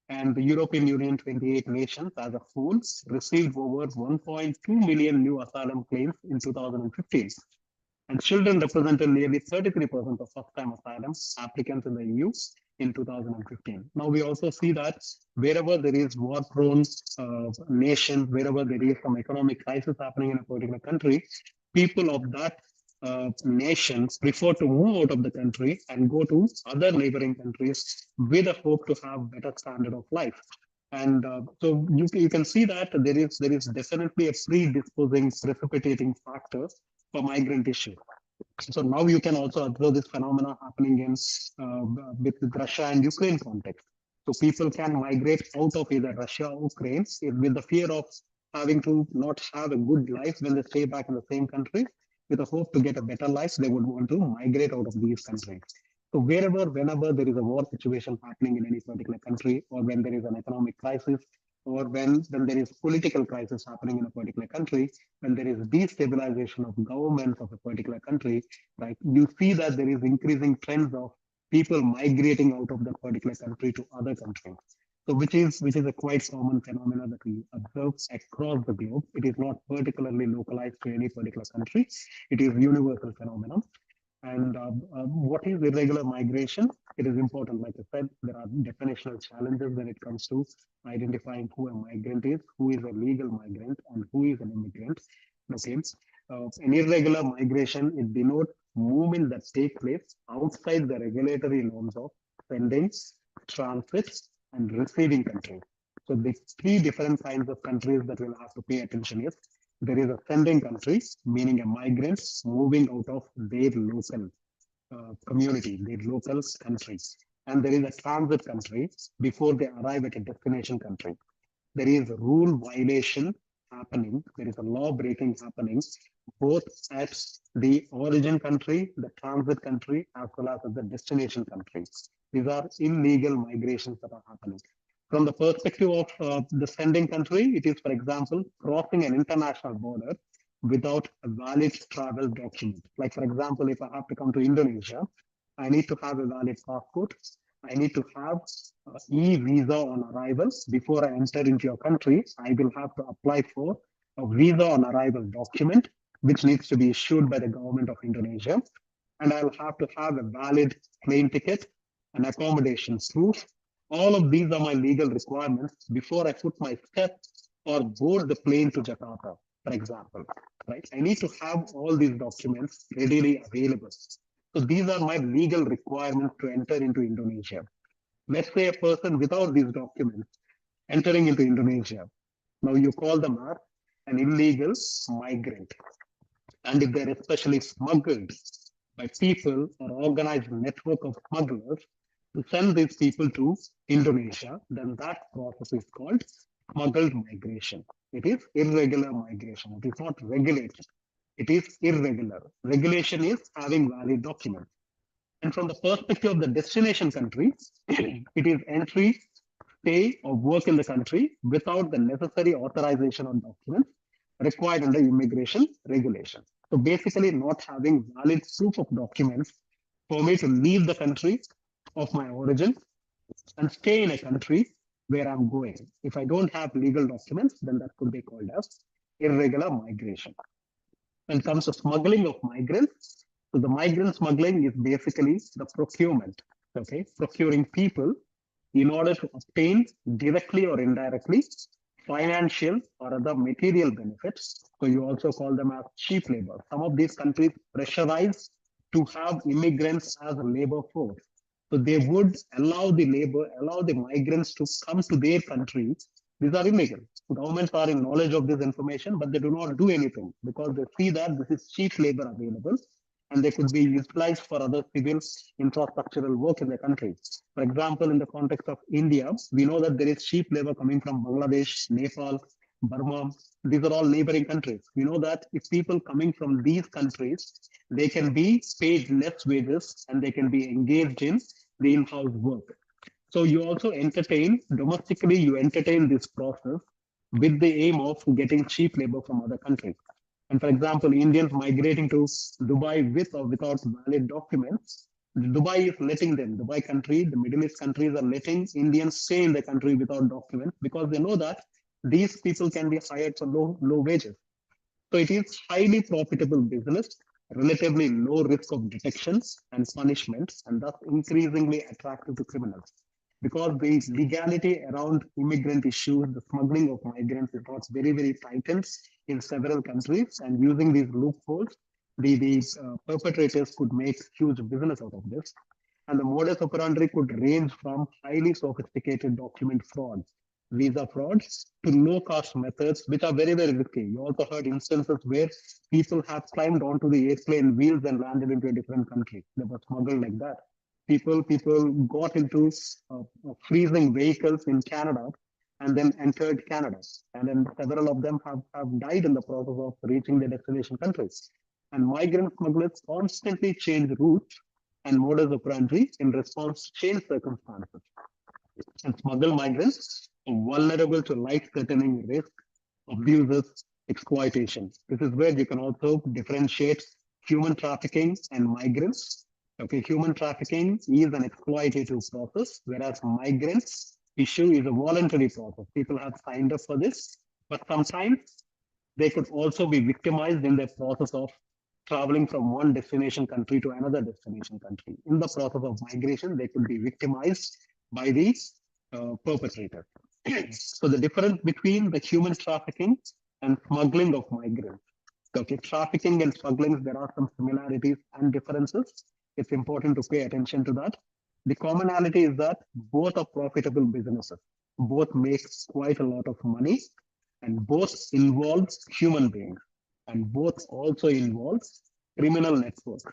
And the European Union, 28 nations as a whole, received over 1.2 million new asylum claims in 2015. And children represented nearly 33% of first-time asylum applicants in the EU in 2015. Now we also see that wherever there is war-prone nation, wherever there is some economic crisis happening in a particular country, people of that nations prefer to move out of the country and go to other neighboring countries with a hope to have better standard of life. And so you can see that there is definitely a predisposing, precipitating factor for migrant issue. So now you can also observe this phenomena happening in with Russia and Ukraine context. So people can migrate out of either Russia or Ukraine with the fear of having to not have a good life when they stay back in the same country. With a hope to get a better life, they would want to migrate out of these countries. So wherever, whenever there is a war situation happening in any particular country, or when there is an economic crisis, or when there is political crisis happening in a particular country, when there is destabilization of governments of a particular country, right, you see that there is increasing trends of people migrating out of that particular country to other countries. So which is a quite common phenomena that we observe across the globe. It is not particularly localized to any particular country. It is universal phenomenon. And what is irregular migration? It is important, like I said, there are definitional challenges when it comes to identifying who a migrant is, who is a legal migrant, and who is an immigrant. Okay. An irregular migration, it denotes movement that take place outside the regulatory norms of sending, transit, and receiving countries. So the three different kinds of countries that we'll have to pay attention is there is a sending country, meaning a migrant moving out of their local community, their local countries. And there is a transit country before they arrive at a destination country. There is a rule violation happening, there is a law breaking happening, both at the origin country, the transit country, as well as at the destination country. These are illegal migrations that are happening. From the perspective of the sending country, it is, for example, crossing an international border without a valid travel document. Like, for example, if I have to come to Indonesia, I need to have a valid passport. I need to have e-visa on arrival. Before I enter into your country, I will have to apply for a visa on arrival document, which needs to be issued by the government of Indonesia. And I'll have to have a valid plane ticket, an accommodation proof. All of these are my legal requirements before I put my step or board the plane to Jakarta, for example, right? I need to have all these documents readily available. So these are my legal requirements to enter into Indonesia. Let's say a person without these documents entering into Indonesia. Now you call them as an illegal migrant. And if they're especially smuggled by people or organized network of smugglers to send these people to Indonesia, then that process is called smuggled migration. It is irregular migration. It is not regulated. It is irregular. Regulation is having valid documents. And from the perspective of the destination country, it is entry, stay, or work in the country without the necessary authorization or documents required under immigration regulation. So basically, not having valid proof of documents for me to leave the country of my origin and stay in a country where I'm going. If I don't have legal documents, then that could be called as irregular migration. When it comes to smuggling of migrants, so the migrant smuggling is basically the procurement, okay, procuring people in order to obtain directly or indirectly financial or other material benefits. So you also call them as cheap labor. Some of these countries pressurize to have immigrants as a labor force. So they would allow the migrants to come to their country. These are illegal. Governments are in knowledge of this information, but they do not do anything because they see that this is cheap labor available and they could be utilized for other civil infrastructural work in the country. For example, in the context of India, we know that there is cheap labor coming from Bangladesh, Nepal, Burma. These are all neighboring countries. We know that if people coming from these countries, they can be paid less wages and they can be engaged in the in-house work. So you also entertain, domestically, you entertain this process with the aim of getting cheap labor from other countries. And for example, Indians migrating to Dubai with or without valid documents, Dubai is letting them, Dubai country, the Middle East countries are letting Indians stay in the country without documents because they know that these people can be hired for low wages. So it is highly profitable business, relatively low risk of detection and punishment, and thus increasingly attractive to criminals. Because the legality around immigrant issues, the smuggling of migrants is not very tightened in several countries, and using these loopholes, these perpetrators could make huge business out of this. And the modus operandi could range from highly sophisticated document fraud, visa frauds, to low-cost methods, which are very risky. You also heard instances where people have climbed onto the airplane wheels and landed into a different country. They were smuggled like that. People got into freezing vehicles in Canada and then entered Canada. And then several of them have died in the process of reaching their destination countries. And migrant smugglers constantly change routes and modus operandi in response to changed circumstances. And smuggled migrants are vulnerable to life-threatening risk, abuses, exploitation. This is where you can also differentiate human trafficking and migrants. Okay, human trafficking is an exploitative process, whereas migrants issue is a voluntary process. People have signed up for this, but sometimes they could also be victimized in the process of traveling from one destination country to another destination country. In the process of migration, they could be victimized by the perpetrator. So the difference between the human trafficking and smuggling of migrants. Okay, trafficking and smuggling, there are some similarities and differences. It's important to pay attention to that. The commonality is that both are profitable businesses. Both make quite a lot of money, and both involves human beings, and both also involves criminal networks.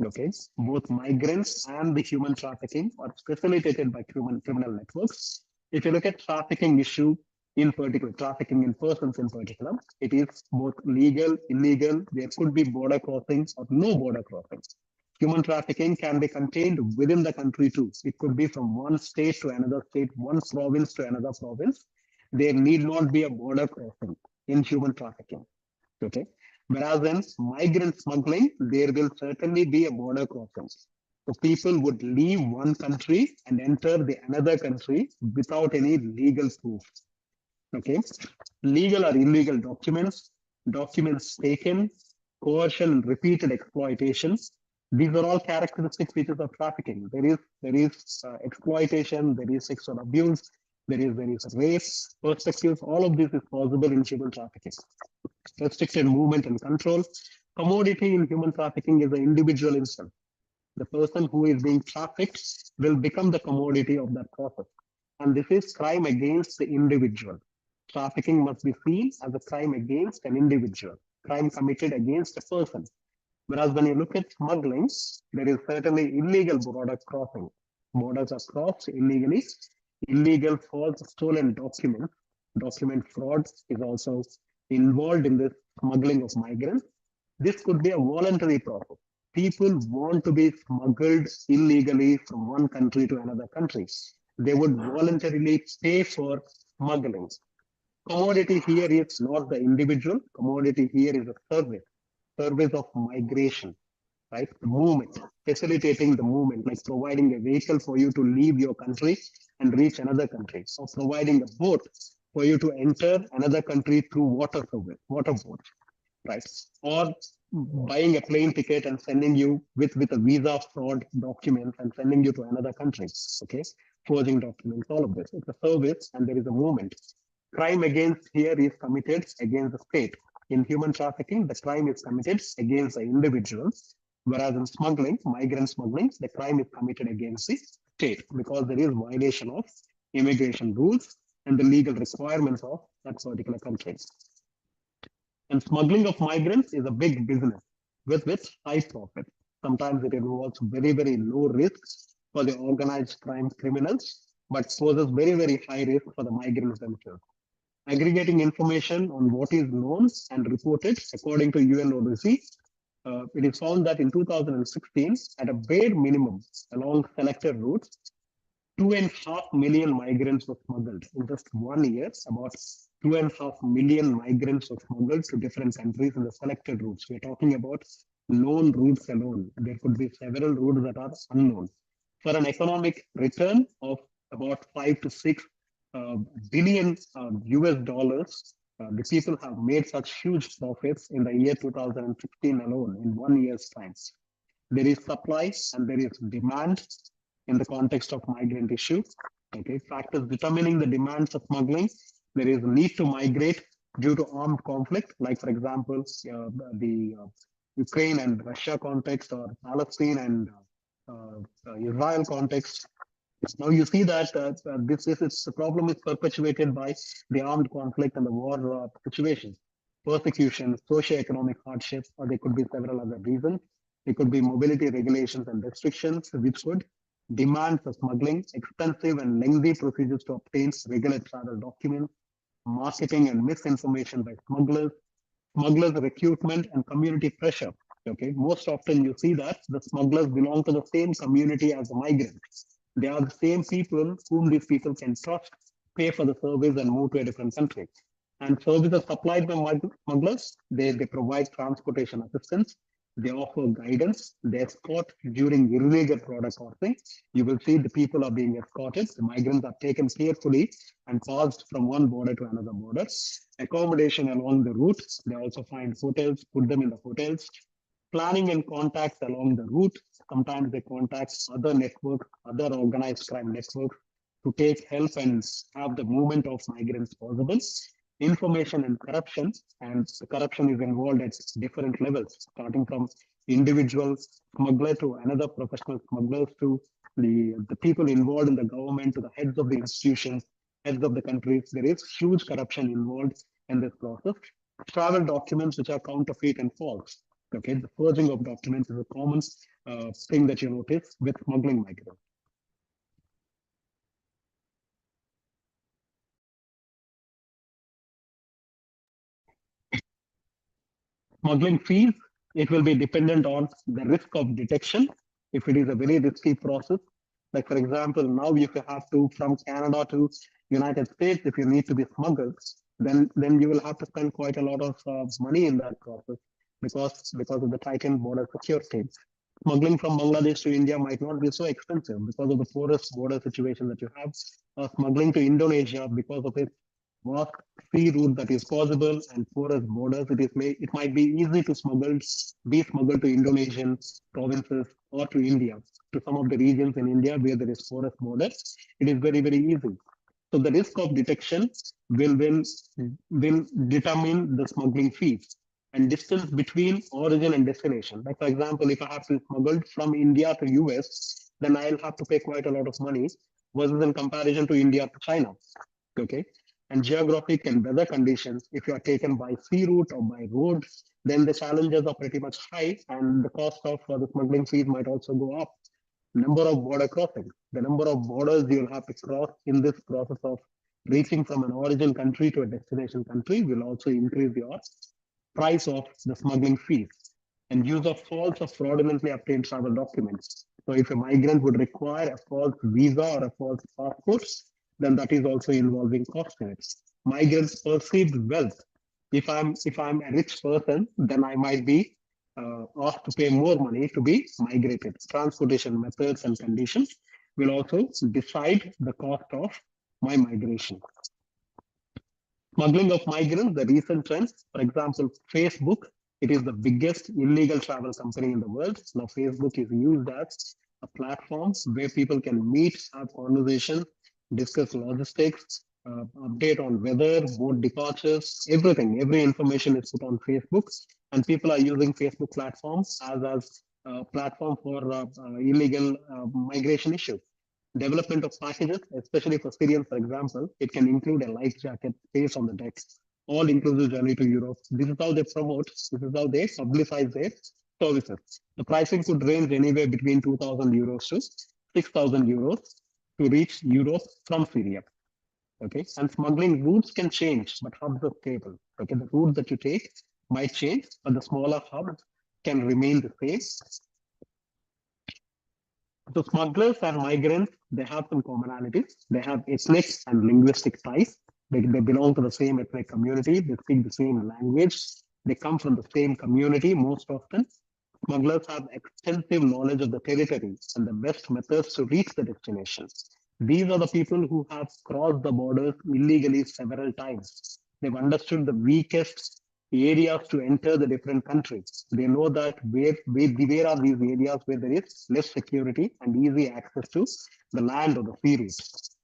Okay, both migrants and the human trafficking are facilitated by criminal networks. If you look at trafficking issue in particular, trafficking in persons in particular, it is both legal, illegal. There could be border crossings or no border crossings. Human trafficking can be contained within the country too. It could be from one state to another state, one province to another province. There need not be a border crossing in human trafficking. Okay. Whereas in migrant smuggling, there will certainly be a border crossing. So people would leave one country and enter the another country without any legal proof. Okay. Legal or illegal documents, documents taken, coercion, repeated exploitation. These are all characteristic features of trafficking. There is exploitation, there is sexual abuse, there is race, perspectives. All of this is possible in human trafficking. Restricted movement and control. Commodity in human trafficking is an individual himself. The person who is being trafficked will become the commodity of that process. And this is crime against the individual. Trafficking must be seen as a crime against an individual, crime committed against a person. Whereas when you look at smuggling, there is certainly illegal border crossing. Borders are crossed illegally. Illegal false stolen documents, document fraud is also involved in this smuggling of migrants. This could be a voluntary process. people want to be smuggled illegally from one country to another country. They would voluntarily pay for smuggling. Commodity here is not the individual, commodity here is a service of migration, right? The movement, facilitating the movement, like providing a vehicle for you to leave your country and reach another country, or providing a boat for you to enter another country through water boat, right? Or buying a plane ticket and sending you with a visa fraud document and sending you to another country, okay? Forging documents, all of this. It's a service and there is a movement. Crime against here is committed against the state. In human trafficking, the crime is committed against the individual, whereas in smuggling, migrant smuggling, the crime is committed against the state because there is violation of immigration rules and the legal requirements of that particular country. And smuggling of migrants is a big business with high profit. Sometimes it involves very, very low risks for the organized crime criminals, but poses very, very high risk for the migrants themselves. Aggregating information on what is known and reported according to UNODC, it is found that in 2016, at a bare minimum along selected routes, 2.5 million migrants were smuggled in just 1 year. About 2.5 million migrants were smuggled to different countries in the selected routes. We're talking about known routes alone. There could be several routes that are unknown. For an economic return of about 5 to 6 billion US dollars, the people have made such huge profits in the year 2015 alone, in 1 year's time. There is supply and there is demand in the context of migrant issue. Okay, factors determining the demands of smuggling. There is a need to migrate due to armed conflict, like for example, the Ukraine and Russia context, or Palestine and Israel context. Now you see that this is the problem is perpetuated by the armed conflict and the war situation, persecution, socio-economic hardship, or there could be several other reasons. There could be mobility regulations and restrictions, which could demand for smuggling, expensive and lengthy procedures to obtain regular travel documents, marketing and misinformation by smugglers, recruitment and community pressure. Okay, most often you see that the smugglers belong to the same community as the migrants. They are the same people whom these people can trust, pay for the service and move to a different country. And services supplied by smugglers, they provide transportation assistance, they offer guidance, they escort during illegal product crossing. You will see the people are being escorted, the migrants are taken carefully and passed from one border to another border. Accommodation along the route, they also find hotels, put them in the hotels. Planning and contacts along the route, sometimes they contact other networks, other organized crime networks to take help and have the movement of migrants possible. Information and corruption, and the corruption is involved at different levels, starting from individual smuggler to another professional smugglers to the people involved in the government, to the heads of the institutions, heads of the countries. There is huge corruption involved in this process. Travel documents which are counterfeit and false. Okay, the forging of documents is a common thing that you notice with smuggling migrants. Smuggling fees, it will be dependent on the risk of detection. If it is a very risky process, like for example, now if you have to from Canada to United States, if you need to be smuggled, then you will have to spend quite a lot of money in that process because of the tightened border security. Smuggling from Bangladesh to India might not be so expensive because of the porous border situation that you have. Smuggling to Indonesia because of its vast sea route that is possible and porous borders, it might be easy to be smuggled to Indonesian provinces or to India, to some of the regions in India where there is porous borders. It is very, very easy. So the risk of detection will determine the smuggling fees and distance between origin and destination. Like for example, if I have to smuggle from India to US, then I'll have to pay quite a lot of money versus in comparison to India to China. Okay. And geographic and weather conditions, if you are taken by sea route or by road, then the challenges are pretty much high and the cost of the smuggling fees might also go up. Number of border crossings, the number of borders you'll have to cross in this process of reaching from an origin country to a destination country will also increase your price of the smuggling fees. and use of false or fraudulently obtained travel documents. So if a migrant would require a false visa or a false passport, then that is also involving cost in it. Migrants perceived wealth. If I'm a rich person, then I might be asked to pay more money to be migrated. Transportation methods and conditions will also decide the cost of my migration. Smuggling of migrants, the recent trend, for example, Facebook, it is the biggest illegal travel company in the world. Now, Facebook is used as a platform where people can meet, have conversation, discuss logistics, update on weather, boat departures, everything. Every information is put on Facebook, and people are using Facebook platforms as a platform for illegal migration issues. Development of packages, especially for Syrians, for example, it can include a life jacket, space on the deck, all inclusive journey to Europe. This is how they promote, this is how they publicize their services. The pricing could range anywhere between 2,000 euros to 6,000 euros to reach Europe from Syria. Okay, and smuggling routes can change, but hubs are stable. Okay, the route that you take might change, but the smaller hub can remain the same. So smugglers and migrants, they have some commonalities. They have ethnic and linguistic ties. They belong to the same ethnic community. They speak the same language. They come from the same community most often. Smugglers have extensive knowledge of the territory and the best methods to reach the destination. These are the people who have crossed the borders illegally several times. They've understood the weakest areas to enter the different countries. They know that where are these areas where there is less security and easy access to the land or the sea routes.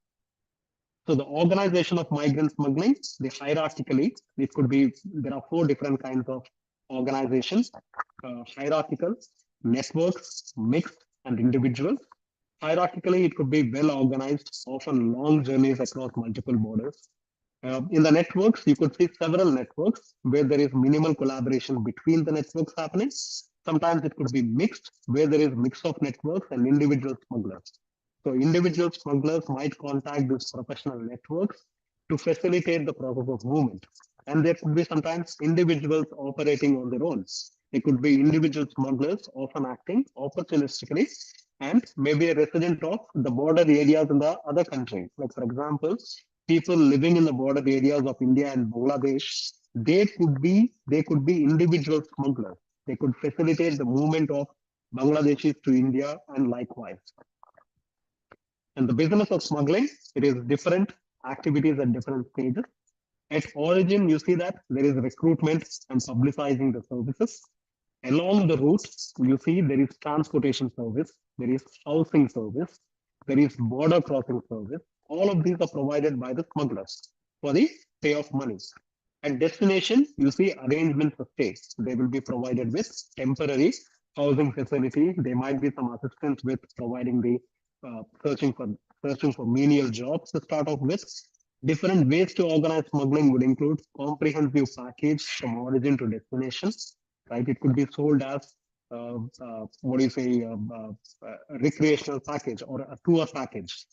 So the organization of migrant smuggling, the hierarchically, it could be, there are 4 different kinds of organizations, hierarchical, networks, mixed, and individual. Hierarchically, it could be well organized, often long journeys across multiple borders. In the networks, you could see several networks where there is minimal collaboration between the networks happening. Sometimes it could be mixed, where there is mix of networks and individual smugglers. So individual smugglers might contact these professional networks to facilitate the process of movement. And there could be sometimes individuals operating on their own. It could be individual smugglers often acting opportunistically and maybe a resident of the border areas in the other country. Like for example, people living in the border areas of India and Bangladesh, they could be individual smugglers. They could facilitate the movement of Bangladeshis to India and likewise. And the business of smuggling, it is different activities at different stages. At origin, you see that there is recruitment and publicizing the services. Along the route, you see there is transportation service, there is housing service, there is border crossing service. All of these are provided by the smugglers for the pay of money. At destination, you see arrangements for stay. They will be provided with temporary housing facility. There might be some assistance with providing the searching for menial jobs to start off with. Different ways to organize smuggling would include comprehensive package from origin to destination. Right, it could be sold as what do you say, a recreational package or a tour package.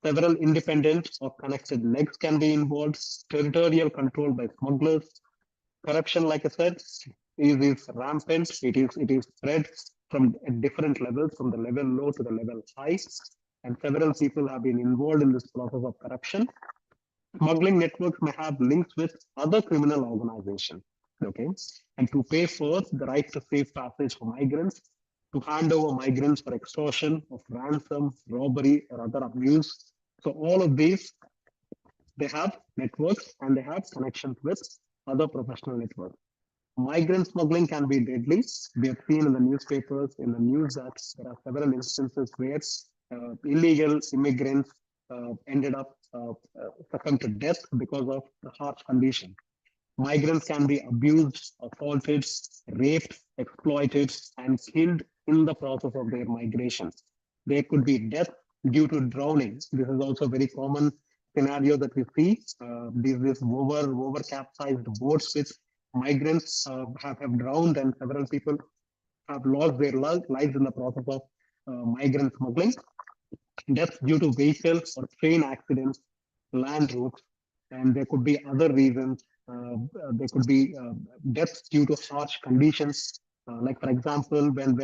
Several independent or connected legs can be involved. Territorial control by smugglers. Corruption, like I said, is rampant. It is spread from different levels, from the level low to the level high. And several people have been involved in this process of corruption. Smuggling networks may have links with other criminal organizations. Okay, and to pay for the right to safe passage for migrants, to hand over migrants for extortion of ransom, robbery, or other abuse. So all of these, they have networks and they have connections with other professional networks. Migrant smuggling can be deadly. We have seen in the newspapers, in the news, that there are several instances where illegal immigrants ended up succumb to death because of the harsh condition. Migrants can be abused, assaulted, raped, exploited, and killed in the process of their migration. There could be death due to drowning. This is also a very common scenario that we see. These over capsized boats with migrants have drowned, and several people have lost their lives in the process of migrant smuggling. Deaths due to vehicle or train accidents, land routes, and there could be other reasons. There could be deaths due to harsh conditions, Like for example, when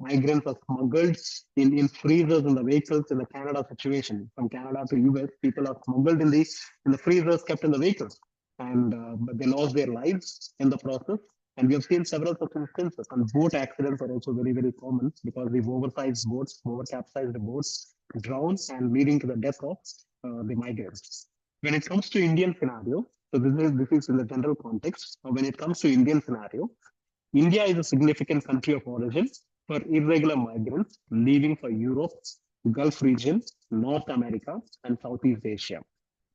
migrants are smuggled in freezers in the vehicles in the Canada situation, from Canada to US, people are smuggled in the freezers kept in the vehicles, and but they lost their lives in the process. And we have seen several such instances. And boat accidents are also very common because these oversized boats, over-capsized boats, drown and leading to the death of the migrants. When it comes to Indian scenario, so this is in the general context. When it comes to Indian scenario, India is a significant country of origin for irregular migrants leaving for Europe, Gulf region, North America, and Southeast Asia.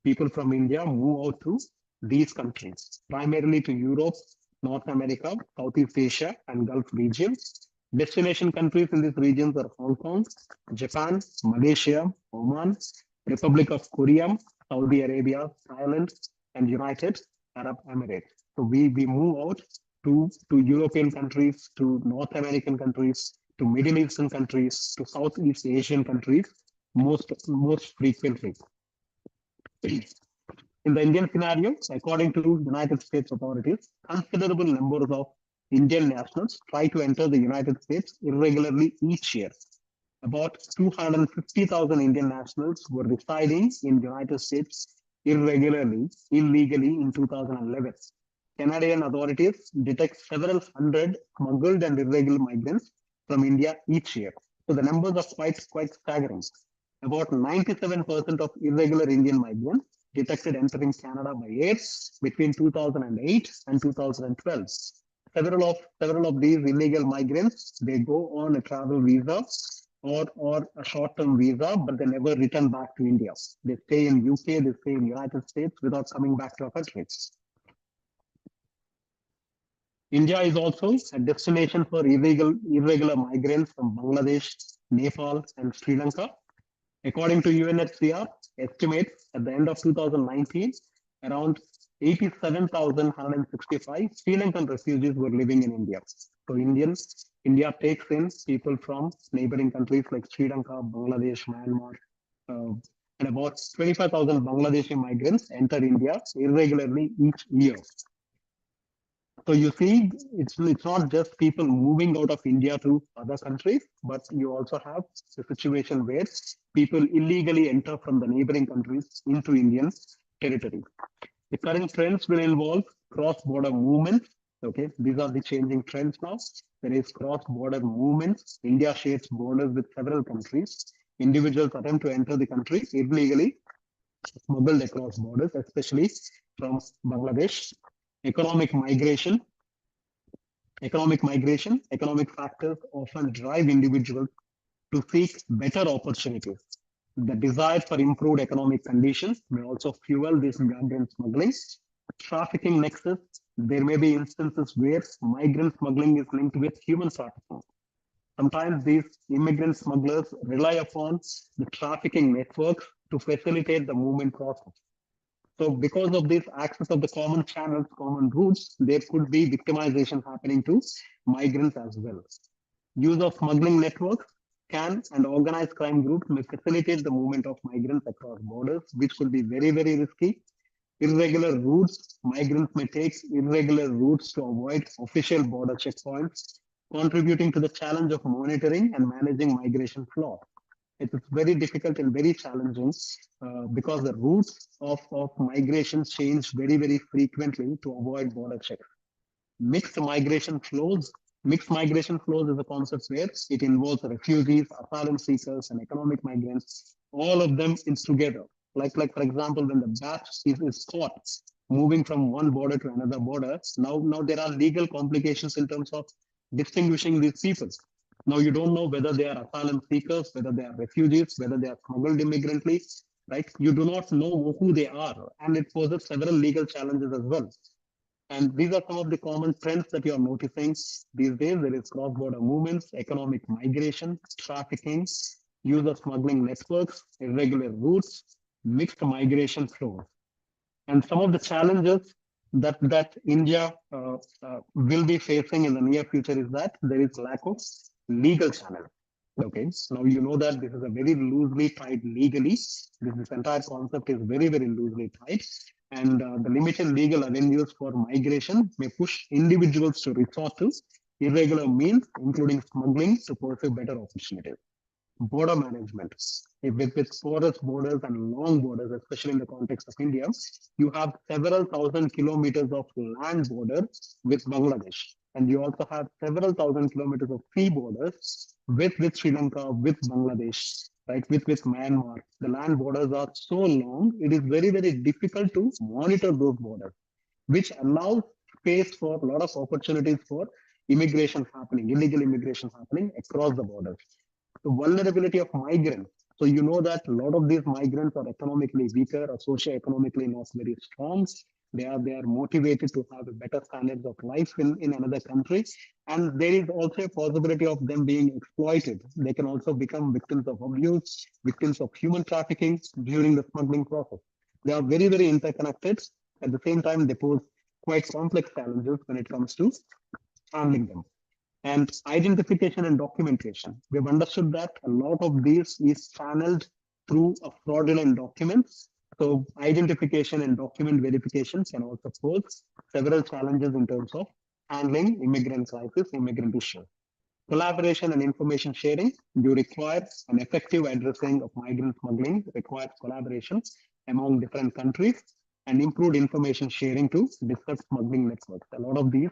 People from India move out to these countries, primarily to Europe, North America, Southeast Asia, and Gulf region. Destination countries in these regions are Hong Kong, Japan, Malaysia, Oman, Republic of Korea, Saudi Arabia, Thailand, and United Arab Emirates. So we move out to European countries, to North American countries, to Middle Eastern countries, to Southeast Asian countries most frequently. In the Indian scenario, according to United States authorities, considerable numbers of Indian nationals try to enter the United States irregularly each year. About 250,000 Indian nationals were residing in the United States illegally in 2011. Canadian authorities detect several hundred smuggled and irregular migrants from India each year. So the numbers are quite staggering. About 97% of irregular Indian migrants detected entering Canada by air between 2008 and 2012. Several of these illegal migrants, they go on a travel visa or a short-term visa, but they never return back to India. They stay in UK, they stay in United States without coming back to our country. India is also a destination for irregular migrants from Bangladesh, Nepal, and Sri Lanka. According to UNHCR estimates, at the end of 2019, around 87,165 Sri Lankan refugees were living in India. So India takes in people from neighboring countries like Sri Lanka, Bangladesh, Myanmar, and about 25,000 Bangladeshi migrants enter India irregularly each year. So you see, it's not just people moving out of India to other countries, but you also have a situation where people illegally enter from the neighboring countries into Indian territory. The current trends will involve cross-border movements. Okay, these are the changing trends now. There is cross-border movements. India shares borders with several countries. Individuals attempt to enter the country illegally, smuggled across borders, especially from Bangladesh. Economic factors often drive individuals to seek better opportunities. The desire for improved economic conditions may also fuel this migrant smuggling. Trafficking nexus, there may be instances where migrant smuggling is linked with human trafficking. Sometimes these immigrant smugglers rely upon the trafficking networks to facilitate the movement process. So because of this access of the common channels, common routes, there could be victimization happening to migrants as well. Use of smuggling networks can and organized crime groups may facilitate the movement of migrants across borders, which could be very risky. Irregular routes, migrants may take irregular routes to avoid official border checkpoints, contributing to the challenge of monitoring and managing migration flow. It's very difficult and very challenging because the routes of migration change very frequently to avoid border checks. Mixed migration flows is a concept where it involves refugees, asylum seekers, and economic migrants. All of them is together. Like for example, when the batch is caught moving from one border to another border, now there are legal complications in terms of distinguishing these people. Now you don't know whether they are asylum seekers, whether they are refugees, whether they are smuggled immigrantly, right? You do not know who they are, and it poses several legal challenges as well. And these are some of the common trends that you are noticing these days. There is cross-border movements, economic migration, trafficking, use of smuggling networks, irregular routes, mixed migration flows. And some of the challenges that India will be facing in the near future is that there is lack of legal channel. Okay, so now you know that this is a very loosely tied legally. This entire concept is very loosely tied, and the limited legal avenues for migration may push individuals to resort to irregular means, including smuggling, to pursue better opportunities. Border management. With porous borders and long borders, especially in the context of India, you have several thousand kilometers of land border with Bangladesh. And you also have several thousand kilometers of sea borders with Sri Lanka, with Bangladesh, right, with Myanmar. The land borders are so long, it is very, very difficult to monitor those borders, which allows space for a lot of opportunities for immigration happening, illegal immigration happening across the borders. The vulnerability of migrants. So you know that a lot of these migrants are economically weaker or socio-economically not very strong. They are motivated to have a better standards of life in another country. And there is also a possibility of them being exploited. They can also become victims of abuse, victims of human trafficking during the smuggling process. They are very, very interconnected. At the same time, they pose quite complex challenges when it comes to handling them. And identification and documentation. We've understood that a lot of this is channeled through a fraudulent documents. So identification and document verification can also pose several challenges in terms of handling immigrant crisis, immigrant issue. Collaboration and information sharing do require an effective addressing of migrant smuggling, requires collaboration among different countries and improved information sharing to disrupt smuggling networks. A lot of these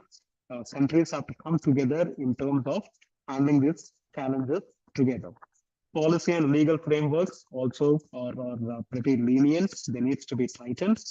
countries have to come together in terms of handling these challenges together. Policy and legal frameworks also are pretty lenient. They need to be tightened.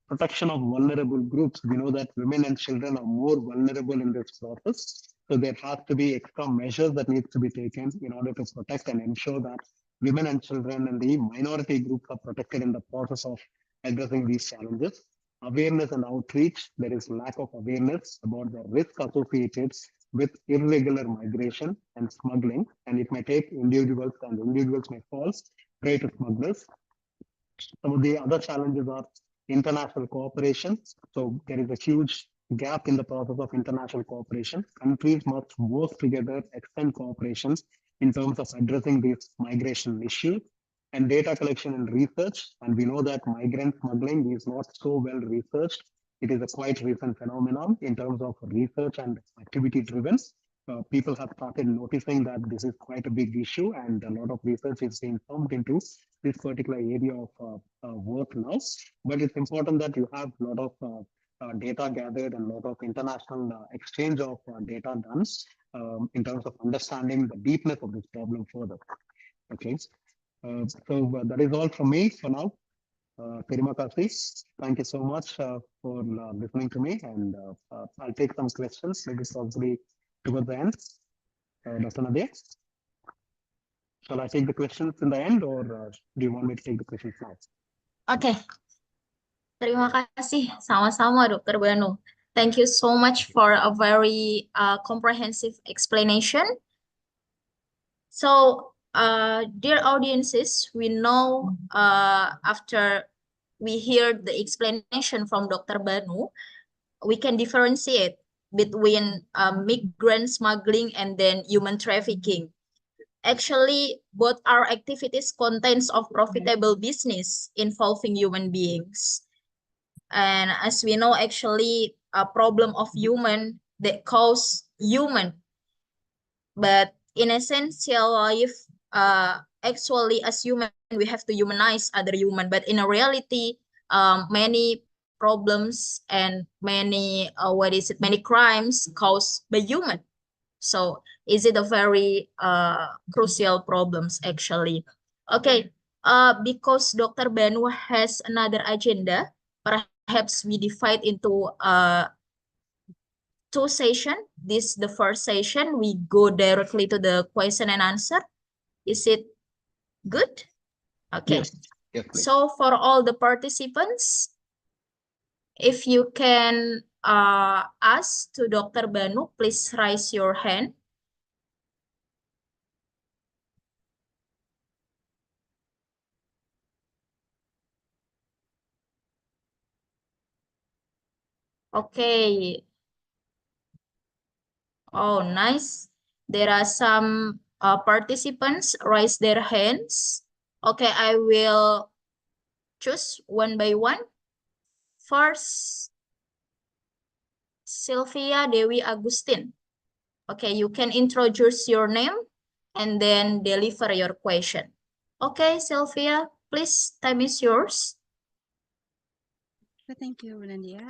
Protection of vulnerable groups. We know that women and children are more vulnerable in this process. So there has to be extra measures that need to be taken in order to protect and ensure that women and children and the minority groups are protected in the process of addressing these challenges. Awareness and outreach. There is lack of awareness about the risk associated with irregular migration and smuggling, and it may take individuals, and individuals may fall prey to smugglers. Some of the other challenges are international cooperation. So there is a huge gap in the process of international cooperation. Countries must work together, extend cooperation in terms of addressing these migration issues and data collection and research. And we know that migrant smuggling is not so well researched. It is a quite recent phenomenon in terms of research and activity driven. People have started noticing that this is quite a big issue, and a lot of research is being pumped into this particular area of work now. But it's important that you have a lot of data gathered and a lot of international exchange of data done in terms of understanding the deepness of this problem further. Okay, so that is all from me for now. Terima kasih. Thank you so much for listening to me, and I'll take some questions, maybe possibly towards the end. Dr. Nadia, shall I take the questions in the end, or do you want me to take the questions now? Oke. Terima kasih. Sama-sama, Dr. Banu. Thank you so much for a very comprehensive explanation. So, dear audiences, we know after we hear the explanation from Dr. Banu, we can differentiate between migrant smuggling and then human trafficking. Actually, both are activities contains of profitable business involving human beings. And as we know, actually, a problem of human that cause human. But in essential life, actually, as human, we have to humanize other human. But in a reality, many problems and many many crimes caused by human. So is it a very crucial problems actually? Okay, because Dr. Banu has another agenda, perhaps we divide into two sessions. This the first session. We go directly to the question and answer. Is it good? Okay. Yes. Yes, please. So for all the participants, if you can ask to Dr. Banu, please raise your hand. Okay. Oh, nice. There are some participants raise their hands. Okay, I will choose one by one. First, Sylvia Dewi Agustin. Okay, you can introduce your name and then deliver your question. Okay, Sylvia, please, time is yours. Thank you, Nadia.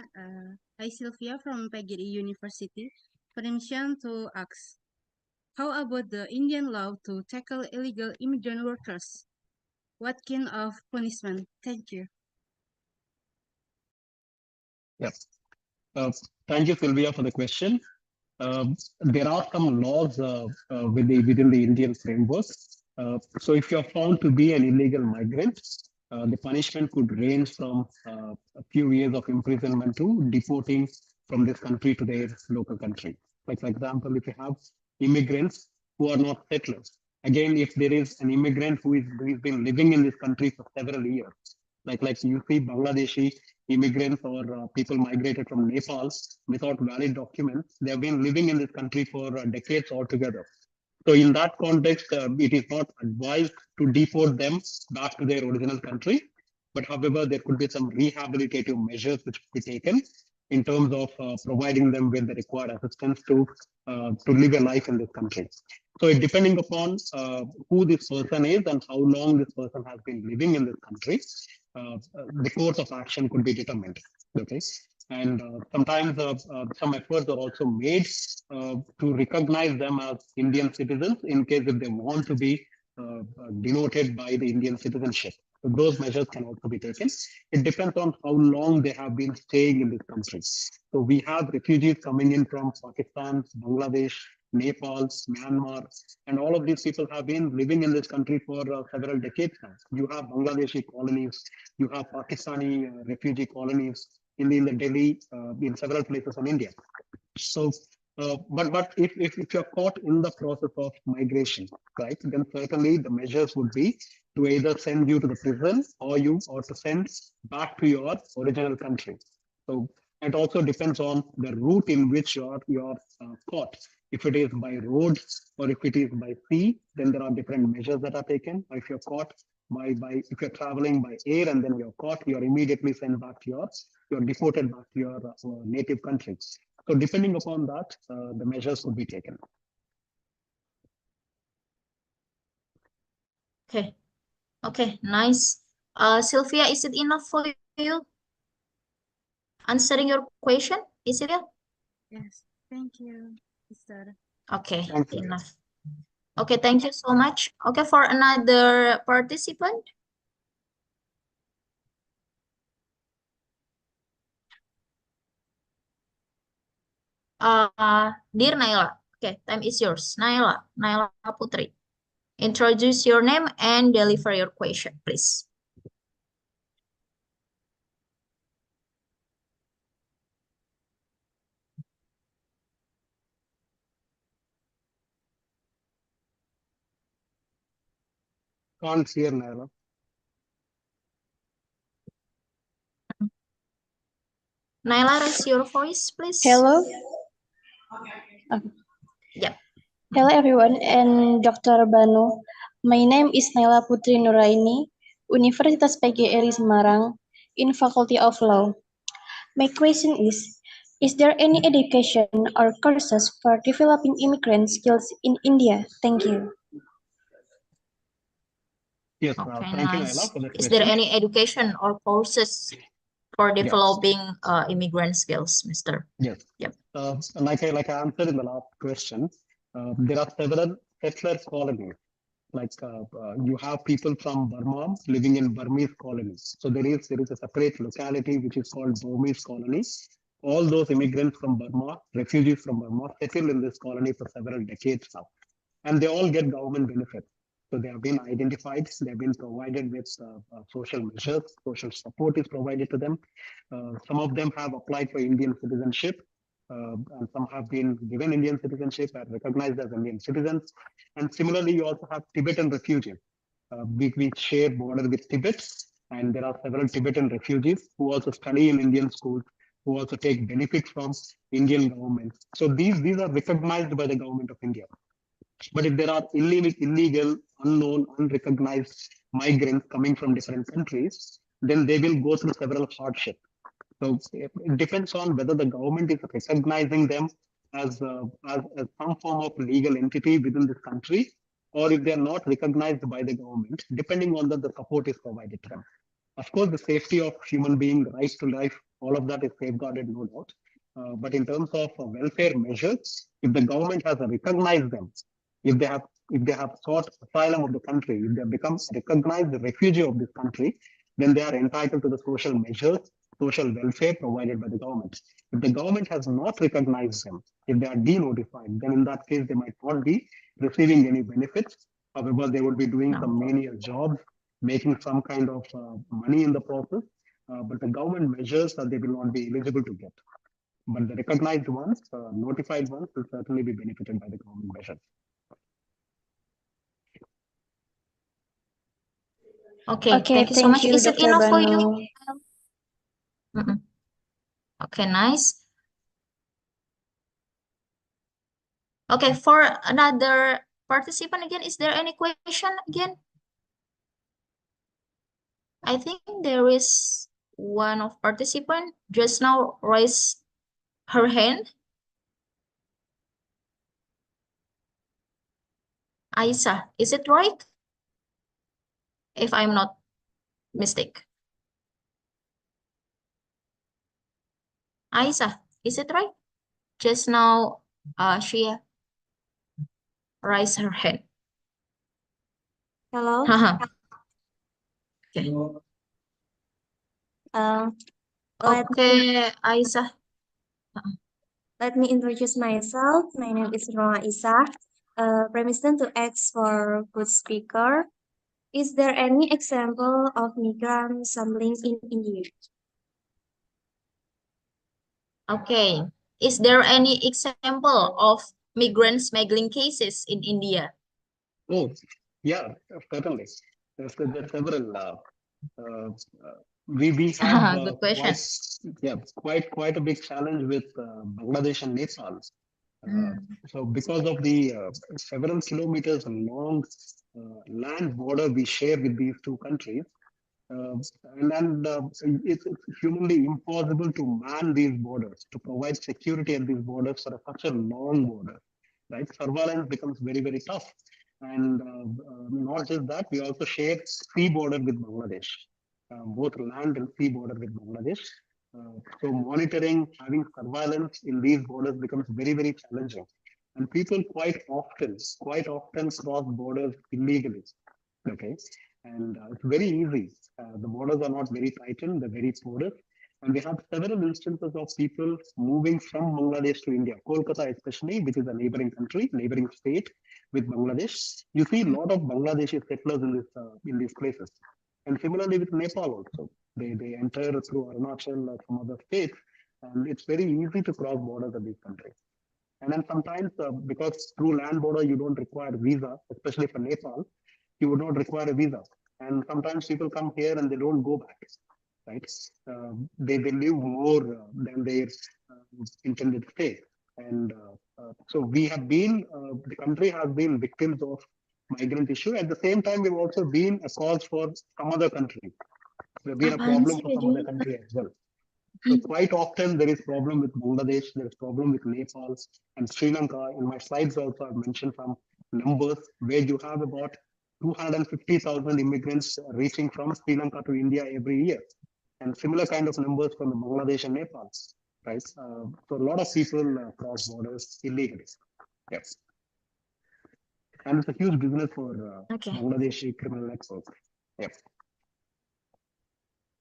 Hi, Sylvia from PGRI University. Permission to ask, how about the Indian law to tackle illegal immigrant workers? What kind of punishment? Thank you. Thank you, Sylvia, for the question. There are some laws within the Indian framework. So if you're found to be an illegal migrant, the punishment could range from a few years of imprisonment to deporting from this country to their local country. Like, for example, if you have immigrants who are not settlers, again, if there is an immigrant who has been living in this country for several years, like you see Bangladeshi immigrants or people migrated from Nepal without valid documents. They have been living in this country for decades altogether. So in that context, it is not advised to deport them back to their original country. But however, there could be some rehabilitative measures which could be taken in terms of providing them with the required assistance to live a life in this country. So depending upon who this person is and how long this person has been living in this country, the course of action could be determined. Okay, and sometimes some efforts are also made to recognize them as Indian citizens in case if they want to be denoted by the Indian citizenship. So those measures can also be taken. It depends on how long they have been staying in this country. So we have refugees coming in from Pakistan, Bangladesh, Nepal, Myanmar, and all of these people have been living in this country for several decades now. You have Bangladeshi colonies, you have Pakistani refugee colonies in the Delhi, in several places in India. So, but if you're caught in the process of migration, right, then certainly the measures would be to either send you to the prison or to send back to your original country. So it also depends on the route in which you're caught. If it is by road or if it is by sea, then there are different measures that are taken. Or if you're caught if you're traveling by air and then you're caught, you're immediately sent back to you're deported back to your native country. So depending upon that, the measures could be taken. Okay. Okay, nice. Sylvia, is it enough for you? Answering your question, is it? Yes, thank you, Sister. Okay, Thank you. enough. Okay, thank you so much. Okay, for another participant. Dear Naila, okay, time is yours. Naila Putri. Introduce your name and deliver your question, please. Can't hear, Naila. Naila, raise your voice, please. Hello. Yep. Hello everyone and Dr. Banu. My name is Naila Putri Nuraini, Universitas PGRI Semarang, in Faculty of Law. My question is there any education or courses for developing immigrant skills in India? Thank you. Yes, Okay, thank you, nice. Naila, for that Is question. there any education or courses for developing immigrant skills, Mr.? Yes. Yep. Like I answered in the last question, there are several settler colonies. Like you have people from Burma living in Burmese colonies. So there is a separate locality which is called Burmese colony. All those immigrants from Burma, refugees from Burma, settled in this colony for several decades now, and they all get government benefits. So they have been identified, they have been provided with social measures, social support is provided to them. Some of them have applied for Indian citizenship, and some have been given Indian citizenship and recognized as Indian citizens. And similarly, you also have Tibetan refugees. We share border with Tibet, and there are several Tibetan refugees who also study in Indian schools, who also take benefit from Indian government. So these are recognized by the government of India. But if there are illegal, unknown, unrecognized migrants coming from different countries, then they will go through several hardships. So it depends on whether the government is recognizing them as some form of legal entity within this country, or if they are not recognized by the government, depending on that, the support is provided to them. Of course, the safety of human being, the right to life, all of that is safeguarded, no doubt. But in terms of welfare measures, if the government has recognized them, if they have sought asylum of the country, if they have become recognized refugee of this country, then they are entitled to the social measures, social welfare provided by the government. If the government has not recognized them, if they are denotified, then in that case they might not be receiving any benefits. However, they would be doing some menial jobs, making some kind of money in the process. But the government measures that they will not be eligible to get. But the recognized ones, notified ones, will certainly be benefited by the government measures. Okay, Okay, thank you so much. Is it Dr. enough for you? Banu. Mm-mm. Okay, nice. Okay, for another participant again, is there any question again? I think there is one of participant just now raised her hand. Aisa, is it right? If I'm not mistaken. Aisa, is it right? Just now, she raised her hand. Hello. Haha. Okay. Let Aisa. let me introduce myself. My name is Roa Isa. Permission to ask for good speaker. Is there any example of migrant smuggling in India? Okay. Is there any example of migrant smuggling cases in India? Oh, yeah, certainly. There's several. Uh, we have Good question. quite a big challenge with Bangladesh and Nepal. Mm. So because of the several kilometers long land border we share with these two countries, uh, and it's humanly impossible to man these borders, to provide security at these borders for such a long border, right? Surveillance becomes very, very tough. And not just that, we also share sea border with Bangladesh, both land and sea border with Bangladesh. So monitoring, having surveillance in these borders becomes very, very challenging. And people quite often cross borders illegally. Okay, and it's very easy. The borders are not very tightened; they're very porous, and we have several instances of people moving from Bangladesh to India, Kolkata especially, which is a neighboring country, neighboring state with Bangladesh. You see a lot of Bangladeshi settlers in these places, and similarly with Nepal also. They enter through Arunachal or some other states, and it's very easy to cross borders of these countries. And then sometimes, because through land border you don't require visa, especially for Nepal, you would not require a visa. And sometimes people come here and they don't go back, right? They live more than their intended stay. And so the country has been victims of migrant issue. At the same time, we've also been a cause for some other country. We've been a problem for some other country as well. So quite often there is problem with Bangladesh, there is problem with Nepal and Sri Lanka. In my slides also I've mentioned some numbers where you have about 250,000 immigrants reaching from Sri Lanka to India every year. And similar kind of numbers from Bangladesh and Nepal, right? So a lot of people cross borders illegally. Yes. And it's a huge business for Bangladeshi criminal networks. Yes.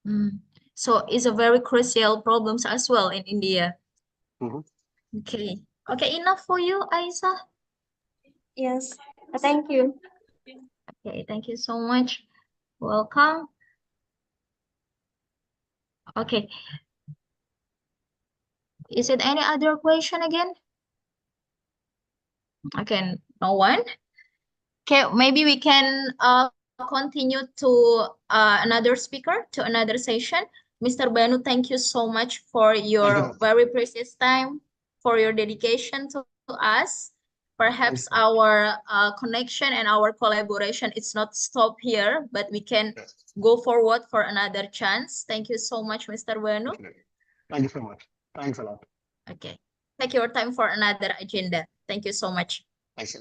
Mm. So it's a very crucial problems as well in India. Mhm. Okay. Okay, enough for you, Aisa? Yes. Thank you. Okay, thank you so much. Welcome. Okay. Is it any other question again? Okay, no one. Okay, maybe we can continue to another speaker, to another session. Mr. Banu, thank you so much for your very precious time, for your dedication to us. Perhaps our connection and our collaboration is not stop here, but we can go forward for another chance. Thank you so much, Mr. Banu. Thank you so much. Thanks a lot. Okay. take your time for another agenda. Thank you so much. Thanks.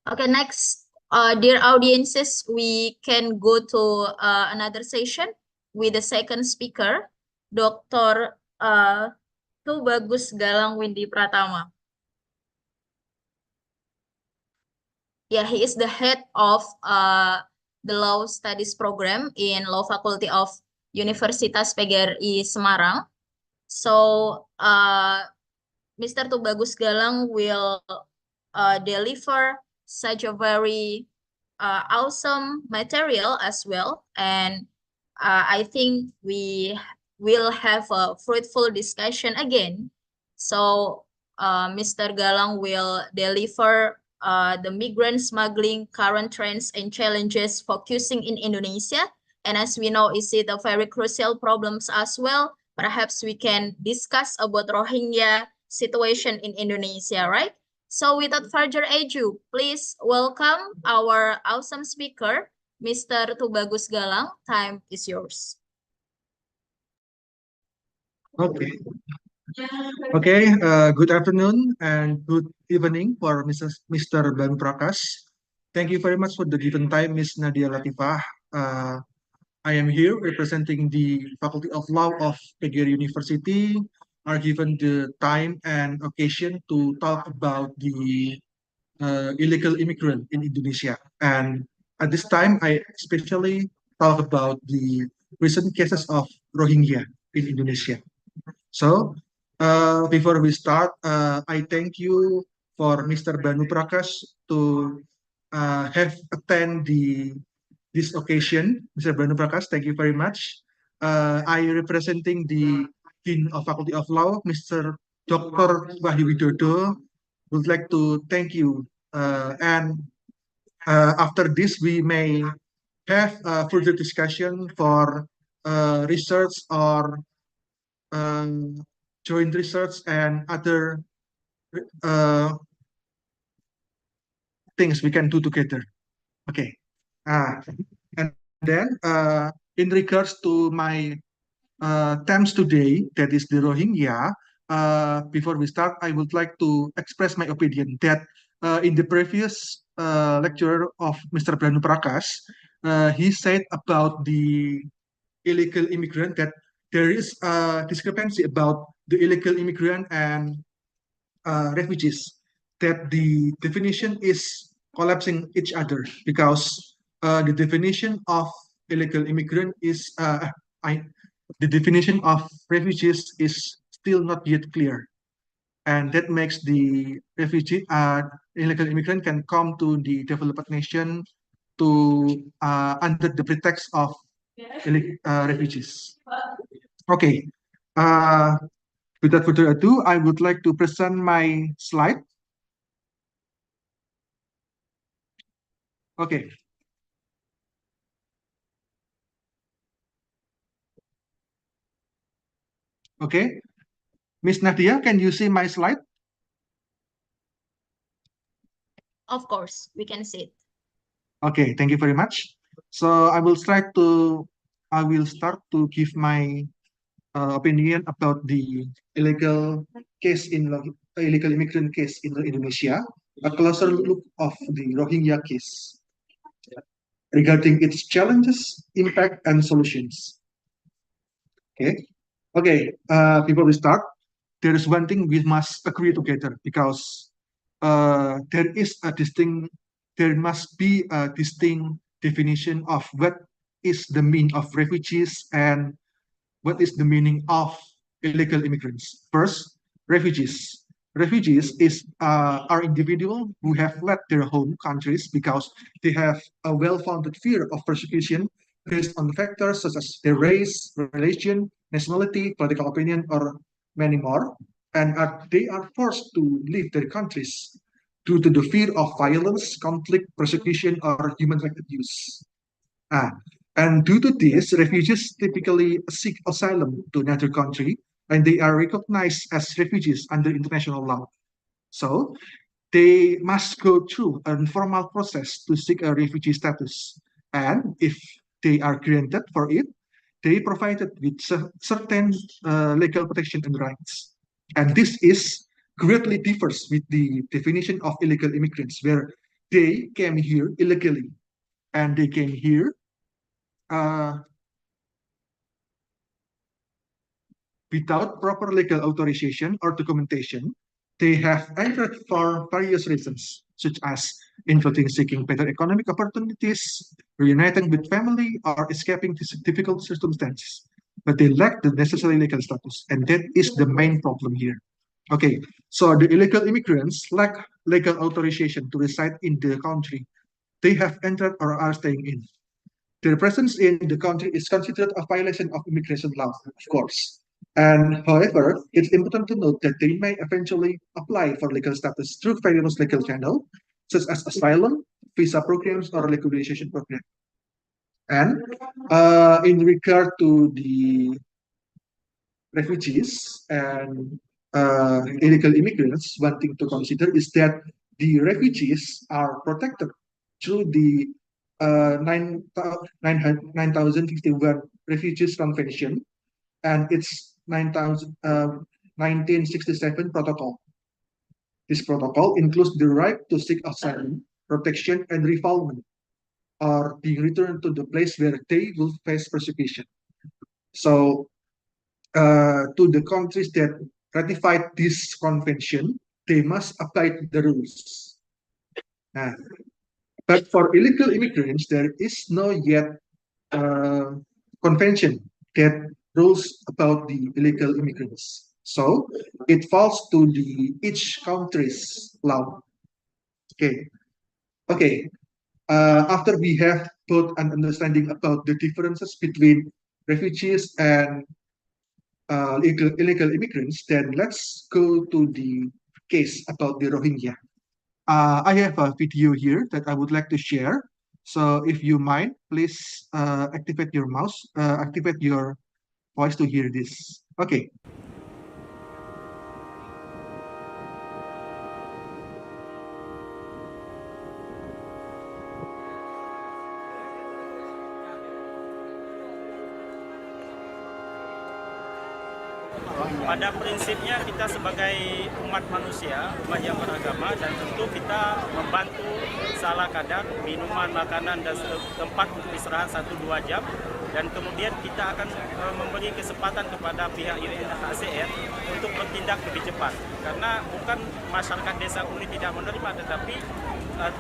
Okay, next, dear audiences, we can go to another session with the second speaker, Dr. Tubagus Galang Windy Pratama. Yeah, he is the head of the Law Studies Program in Law Faculty of Universitas PGRI Semarang. So, Mr. Tubagus Galang will deliver such a very awesome material as well. And I think we will have a fruitful discussion again. So Mr. Galang will deliver the migrant smuggling current trends and challenges focusing in Indonesia. And as we know, is it a very crucial problems as well. Perhaps we can discuss about Rohingya situation in Indonesia, right? So without further ado, please welcome our awesome speaker, Mr. Tubagus Galang. Time is yours. Okay. Okay. Good afternoon and good evening for Mr. Ban Prakash. Thank you very much for the given time, Ms. Nadia Latifah. I am here representing the Faculty of Law of PGRI University, are given the time and occasion to talk about the illegal immigrant in Indonesia. And at this time, I especially talk about the recent cases of Rohingya in Indonesia. So, before we start, I thank you for Mr. Banu Prakash to have attend this occasion. Mr. Banu Prakash, thank you very much. I representing the Dean of Faculty of Law, Mr. Dr. Wahyu Widodo, would like to thank you. And after this, we may have further discussion for research or joint research and other uh, things we can do together. Okay. And then in regards to my themes today, that is the Rohingya, before we start, I would like to express my opinion that in the previous lecture of Mr. Branu Prakash, he said about the illegal immigrant that there is a discrepancy about the illegal immigrant and refugees, that the definition is collapsing each other because the definition of illegal immigrant is the definition of refugees is still not yet clear, and that makes the refugee illegal immigrant can come to the developed nation to under the pretext of refugees. Okay. Without further ado, I would like to present my slide. Okay. Okay. Miss Nadia, can you see my slide? Of course, we can see it. Okay, thank you very much. So I will start to give my opinion about the illegal immigrant case in Indonesia, a closer look of the Rohingya case regarding its challenges, impact, and solutions. Okay. Okay, before we start, there is one thing we must agree together because there must be a distinct definition of what is the meaning of refugees and what is the meaning of illegal immigrants. First, refugees. Refugees are individuals who have left their home countries because they have a well-founded fear of persecution based on factors such as their race, religion, nationality, political opinion, or many more, and they are forced to leave their countries due to the fear of violence, conflict, persecution, or human rights abuse. Ah, and due to this, refugees typically seek asylum to another country, and they are recognized as refugees under international law. So they must go through a formal process to seek a refugee status. And if they are granted for it, they provided with certain legal protection and rights. And this is greatly differs with the definition of illegal immigrants, where they came here illegally and they came here without proper legal authorization or documentation. They have entered for various reasons, such as including seeking better economic opportunities, reuniting with family, or escaping difficult circumstances. But they lack the necessary legal status, and that is the main problem here. Okay, so the illegal immigrants lack legal authorization to reside in the country they have entered or are staying in. Their presence in the country is considered a violation of immigration law, of course. And however, it's important to note that they may eventually apply for legal status through various legal channels, such as asylum, visa programs, or regularization programs. And in regard to the refugees and illegal immigrants, one thing to consider is that the refugees are protected through the 9051 Refugees Convention and its 1967 protocol. This protocol includes the right to seek asylum, protection, and refoulement, or being returned to the place where they will face persecution. So to the countries that ratified this convention, they must apply the rules. But for illegal immigrants, there is no yet convention that rules about the illegal immigrants. So it falls to the each country's law. Okay. Okay. After we have both an understanding about the differences between refugees and illegal immigrants, then let's go to the case about the Rohingya. I have a video here that I would like to share. So if you mind, please activate your mouse, activate your voice to hear this. Okay. Pada prinsipnya kita sebagai umat manusia, umat yang beragama, dan tentu kita membantu salah kadar minuman, makanan, dan tempat untuk istirahat 1-2 jam, dan kemudian kita akan memberi kesempatan kepada pihak UNHCR untuk bertindak lebih cepat, karena bukan masyarakat desa ini tidak menerima, tetapi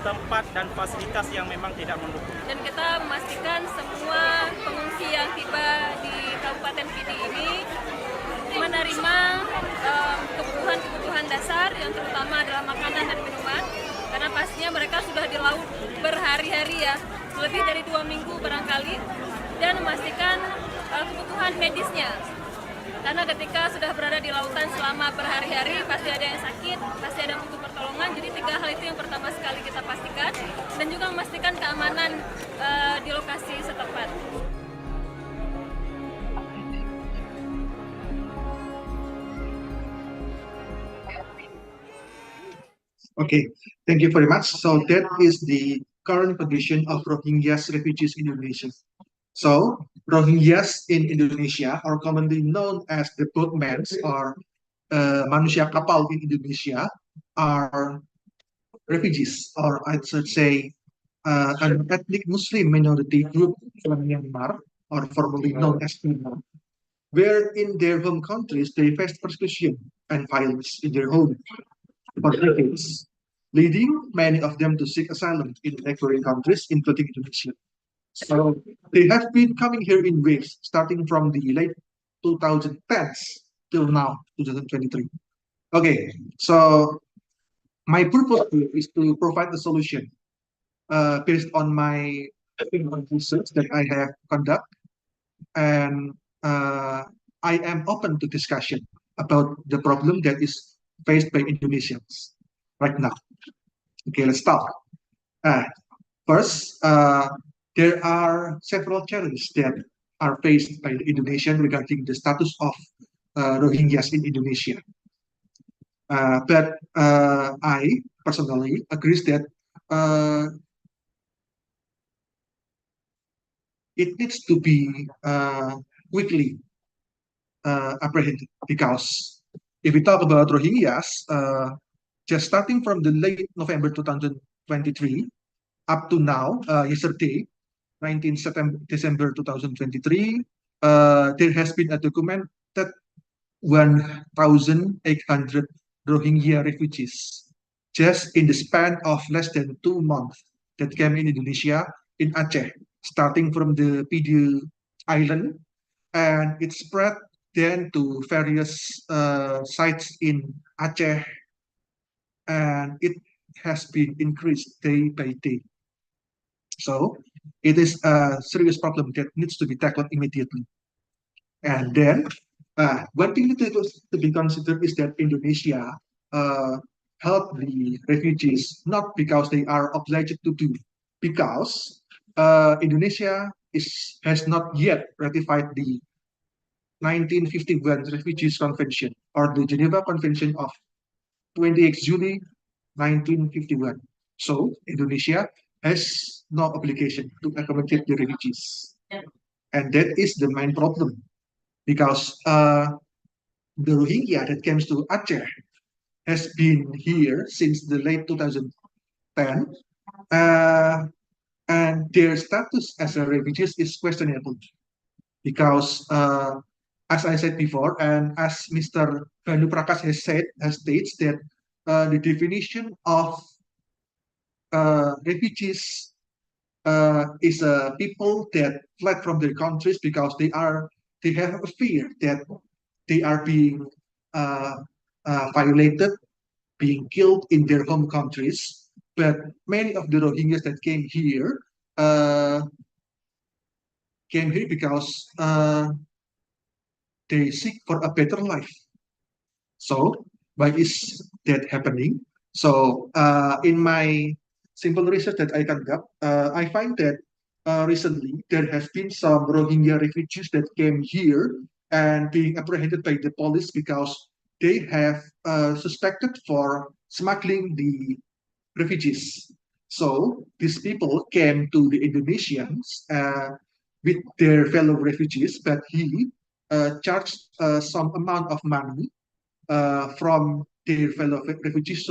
tempat dan fasilitas yang memang tidak mendukung. Dan kita memastikan semua pengungsi yang tiba di Kabupaten Pidi ini menerima kebutuhan dasar yang terutama adalah makanan dan minuman, karena pastinya mereka sudah di laut berhari-hari ya, lebih dari 2 minggu barangkali, dan memastikan kebutuhan medisnya, karena ketika sudah berada di lautan selama berhari-hari pasti ada yang sakit, pasti ada yang butuh pertolongan. Jadi 3 hal itu yang pertama sekali kita pastikan, dan juga memastikan keamanan di lokasi setempat. Okay, thank you very much. So that is the current condition of Rohingyas refugees in Indonesia. So Rohingyas in Indonesia are commonly known as the boatmen or manusia kapal in Indonesia are refugees, or I should say an ethnic Muslim minority group from Myanmar, or formerly known as Myanmar, where in their home countries they faced persecution and violence in their home for decades, leading many of them to seek asylum in neighboring countries, including Indonesia. So they have been coming here in waves, starting from the late 2010s till now, 2023. Okay, so my purpose here is to provide a solution based on my research that I have conducted, and I am open to discussion about the problem that is faced by Indonesians right now. Okay, let's talk. First, there are several challenges that are faced by the Indonesian regarding the status of Rohingyas in Indonesia. But I personally agree that it needs to be quickly apprehended, because if we talk about Rohingyas, just starting from the late November 2023 up to now, yesterday, 19 December 2023, there has been a documented 1,800 Rohingya refugees just in the span of less than 2 months that came in Indonesia, in Aceh, starting from the Pidi Island, and it spread then to various sites in Aceh, and it has been increased day by day. So it is a serious problem that needs to be tackled immediately. And then one thing to be considered is that Indonesia help the refugees not because they are obliged to do, because Indonesia has not yet ratified the 1951 Refugees Convention or the Geneva Convention of 28 July 1951. So Indonesia has no obligation to accommodate the refugees. And that is the main problem because the Rohingya that comes to Aceh has been here since the late 2010, and their status as a refugees is questionable because, as I said before, and as Mr. Banu Prakas has states that the definition of refugees is people that fled from their countries because they have a fear that they are being violated, being killed in their home countries. But many of the Rohingyas that came here because they seek for a better life. So why is that happening? So in my simple research that I conduct, I find that recently there has been some Rohingya refugees that came here and being apprehended by the police because they have suspected for smuggling the refugees. So these people came to the Indonesians with their fellow refugees, but he charged some amount of money from their fellow refugees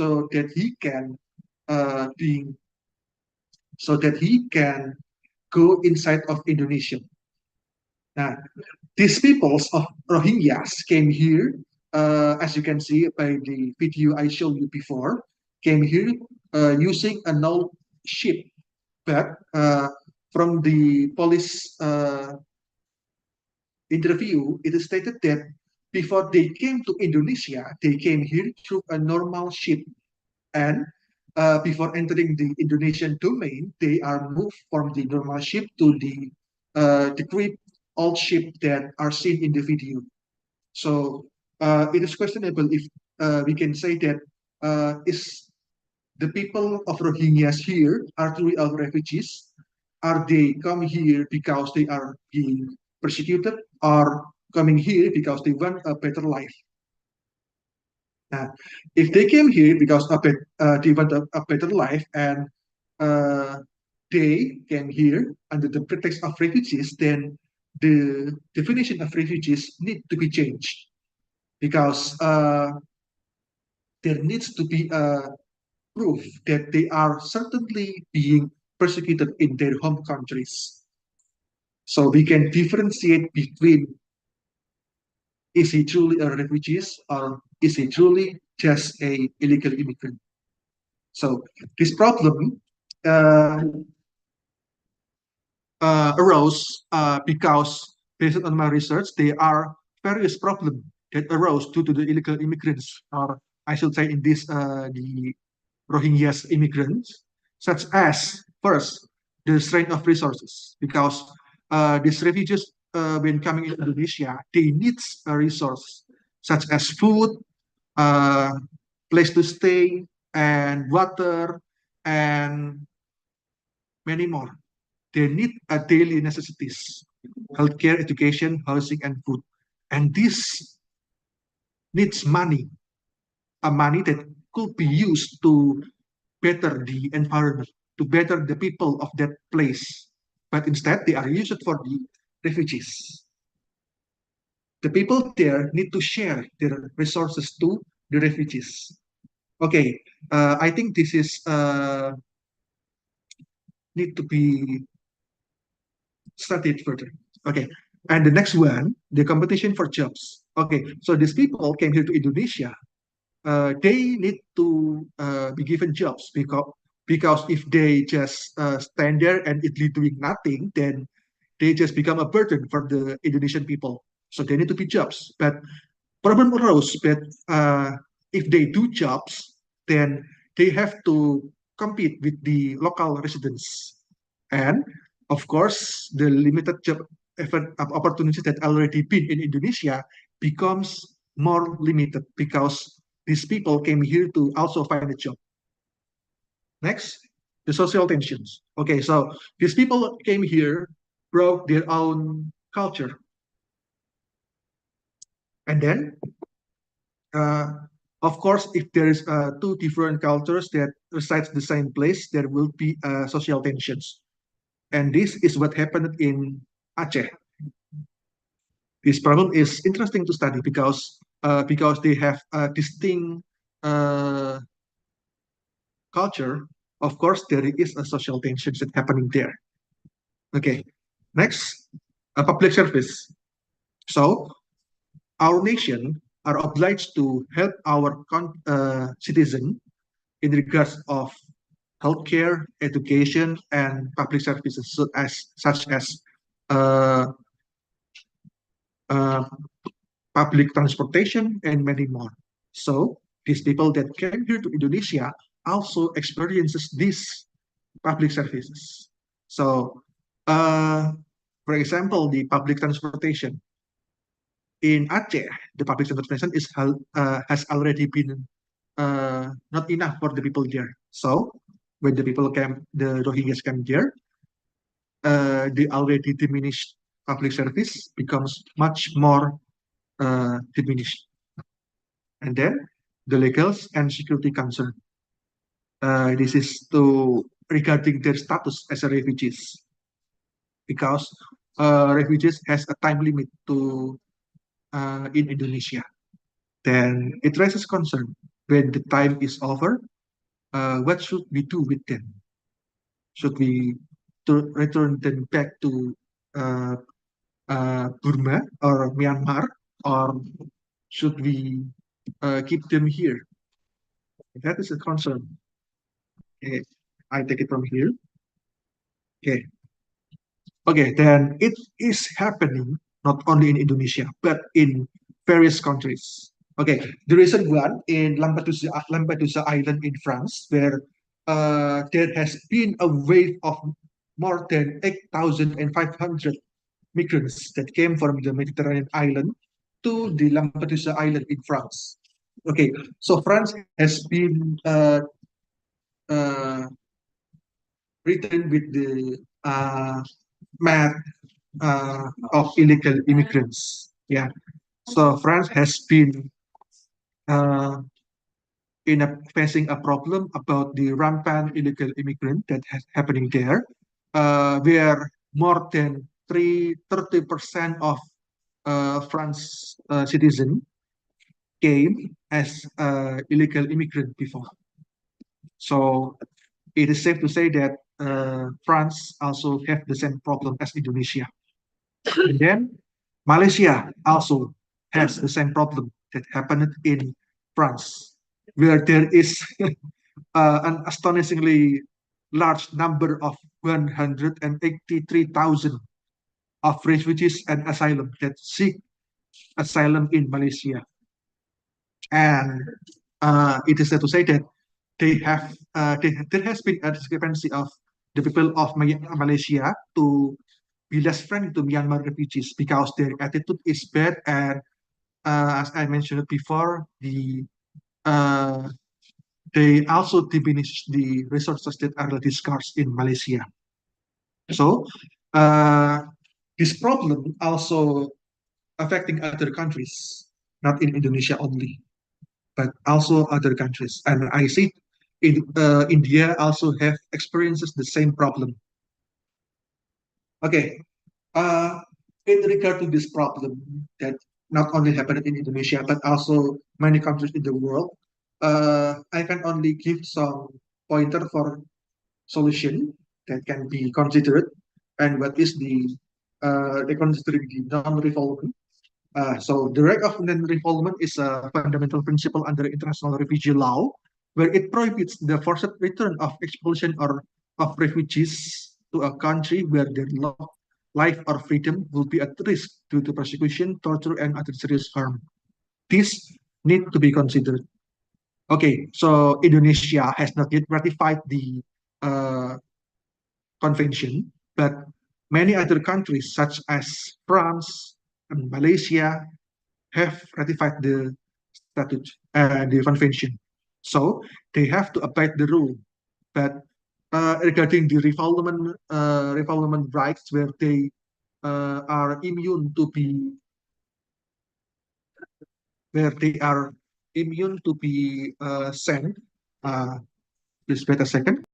uh, being so that he can go inside of Indonesia. Now, these peoples of Rohingyas came here, as you can see by the video I showed you before, came here using an old ship. But from the police interview, it is stated that before they came to Indonesia, they came here through a normal ship. And before entering the Indonesian domain, they are moved from the normal ship to the great old ship that are seen in the video. So it is questionable if we can say that is the people of Rohingyas here are truly our refugees? Are they come here because they are being persecuted, or coming here because they want a better life? Now, if they came here because they want a better life and uh, they came here under the pretext of refugees, then the definition of refugees need to be changed because there needs to be a proof that they are certainly being persecuted in their home countries. So we can differentiate between is he truly a refugee or is he truly just a illegal immigrant? So this problem arose because based on my research, there are various problems that arose due to the illegal immigrants, or I should say in this the Rohingyas immigrants, such as first the strain of resources, because these refugees when coming into Indonesia, they need a resource such as food, uh, place to stay, and water, and many more. They need a daily necessities, healthcare, education, housing, and food. And this needs money, a money that could be used to better the environment, to better the people of that place. But instead, they are used for the refugees. the people there need to share their resources to the refugees. Okay, I think this is need to be studied further. Okay, and the next one, the competition for jobs. Okay, so these people came here to Indonesia. They need to be given jobs because if they just stand there and idly doing nothing, then they just become a burden for the Indonesian people. So they need to be jobs. But problem arose that if they do jobs, then they have to compete with the local residents. And of course, the limited job opportunities that already been in Indonesia becomes more limited because these people came here to also find a job. Next, the social tensions. Okay, so these people came here, brought their own culture. And then of course, if there is two different cultures that resides the same place, there will be social tensions. And this is what happened in Aceh. This problem is interesting to study because they have a distinct culture. Of course, there is a social tensions that happening there. Okay, next, a public service. So our nation are obliged to help our citizen in regards of healthcare, education, and public services such as uh, uh, public transportation and many more. So these people that came here to Indonesia also experiences these public services. So, for example, the public transportation in Aceh, the public transportation has already been not enough for the people there. So when the people came, the Rohingyas came there, the already diminished public service becomes much more diminished. And then the legals and security concern. This is to regarding their status as a refugees, because refugees has a time limit to in Indonesia. Then it raises concern when the time is over. What should we do with them? Should we return them back to uh, Burma or Myanmar, or should we keep them here? That is a concern. Okay, I take it from here. Okay, okay. Then it is happening not only in Indonesia but in various countries. Okay, the recent one in Lampedusa Island in France, where there has been a wave of more than 8,500 migrants that came from the Mediterranean island to the Lampedusa Island in France. Okay, so France has been uh, written with the map of illegal immigrants. Yeah, so France has been uh, facing a problem about the rampant illegal immigrant that has happening there, where more than 30% of France citizen came as illegal immigrant before. So it is safe to say that France also have the same problem as Indonesia. And then Malaysia also has the same problem that happened in France, where there is an astonishingly large number of 183,000 of refugees and asylum that seek asylum in Malaysia. And it is said to say that there has been a discrepancy of the people of Malaysia to be less friendly to Myanmar refugees because their attitude is bad, and as I mentioned before, they also diminish the resources that are already scarce in Malaysia. So this problem also affecting other countries, not in Indonesia only, but also other countries. And I see India also have experiences the same problem. Okay, in regard to this problem that not only happened in Indonesia, but also many countries in the world. I can only give some pointer for solution that can be considered, and what is the considering the non-refoulement. So the right of non-refoulement is a fundamental principle under international refugee law, where it prohibits the forced return of expulsion or of refugees to a country where their life or freedom will be at risk due to persecution, torture, and other serious harm. This need to be considered. Okay, so Indonesia has not yet ratified the uh, convention, but many other countries such as France and Malaysia have ratified the statute, the convention. So they have to abide the rule. But regarding the refoulement rights, where they are immune to be sent. Please wait a second.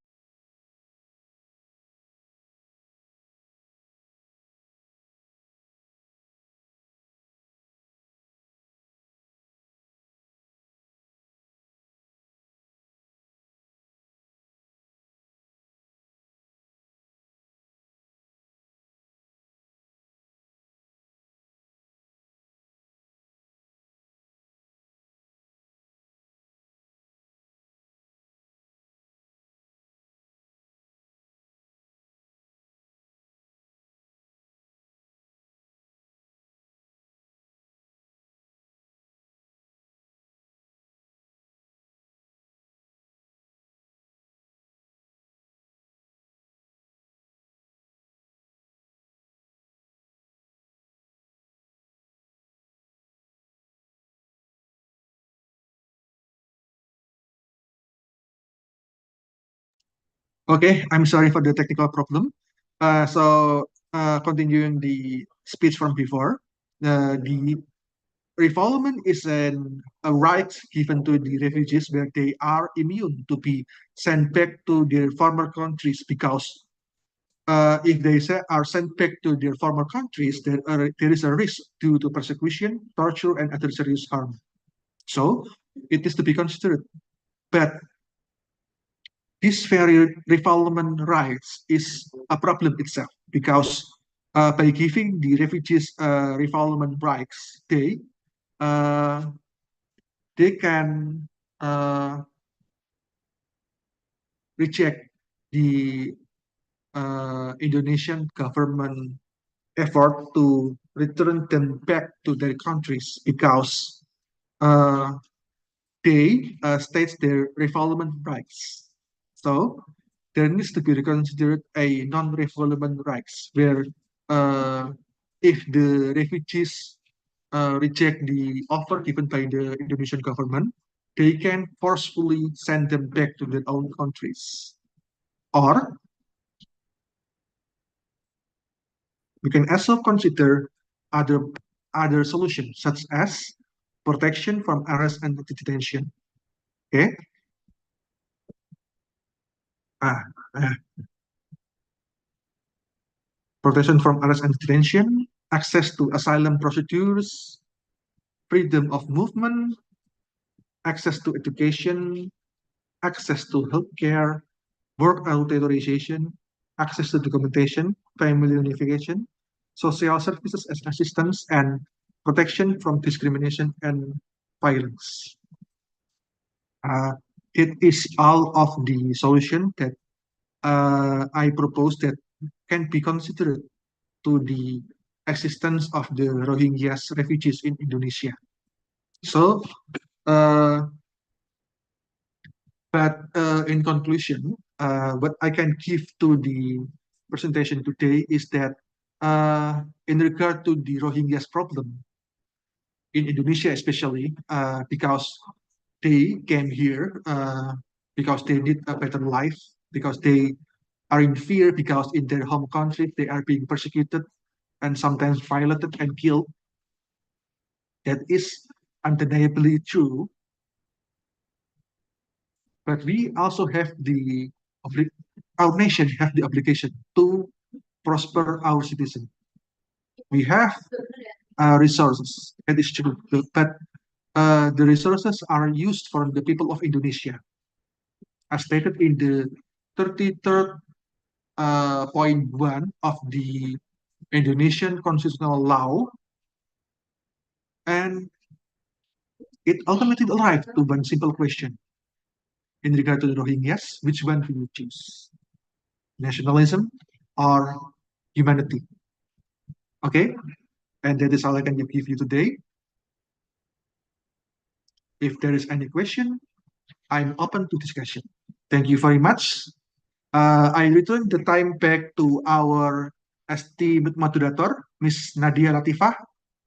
Okay, I'm sorry for the technical problem. Continuing the speech from before, the refoulement is a right given to the refugees where they are immune to be sent back to their former countries, because if they are sent back to their former countries, there is a risk due to persecution, torture, and other serious harm. So it is to be considered. But this very refoulement rights is a problem itself, because by giving the refugees refoulement rights, uh, they can reject the Indonesian government effort to return them back to their countries, because uh, they state their refoulement rights. So there needs to be reconsidered a non-refoulement rights, where if the refugees reject the offer given by the Indonesian government, they can forcefully send them back to their own countries. Or we can also consider other solutions, such as protection from arrest and detention. Okay. Ah, uh, Protection from arrest and detention, access to asylum procedures, freedom of movement, access to education, access to healthcare, work authorization, access to documentation, family unification, social services as assistance, and protection from discrimination and violence. It is all of the solution that I propose that can be considered to the existence of the Rohingyas refugees in Indonesia. So, in conclusion, what I can give to the presentation today is that in regard to the Rohingyas problem in Indonesia, especially because they came here because they need a better life, because they are in fear, because in their home country they are being persecuted and sometimes violated and killed. That is undeniably true. But we also have our nation have the obligation to prosper our citizens. We have resources. That is true. But the resources are used for the people of Indonesia, as stated in the 33rd point 1 of the Indonesian constitutional law, and it ultimately arrived to one simple question in regard to the Rohingyas: which one do you choose, nationalism or humanity? Okay, and that is all I can give you today. If there is any question, I'm open to discussion. Thank you very much. I return the time back to our esteemed moderator, Miss Nadia Latifah.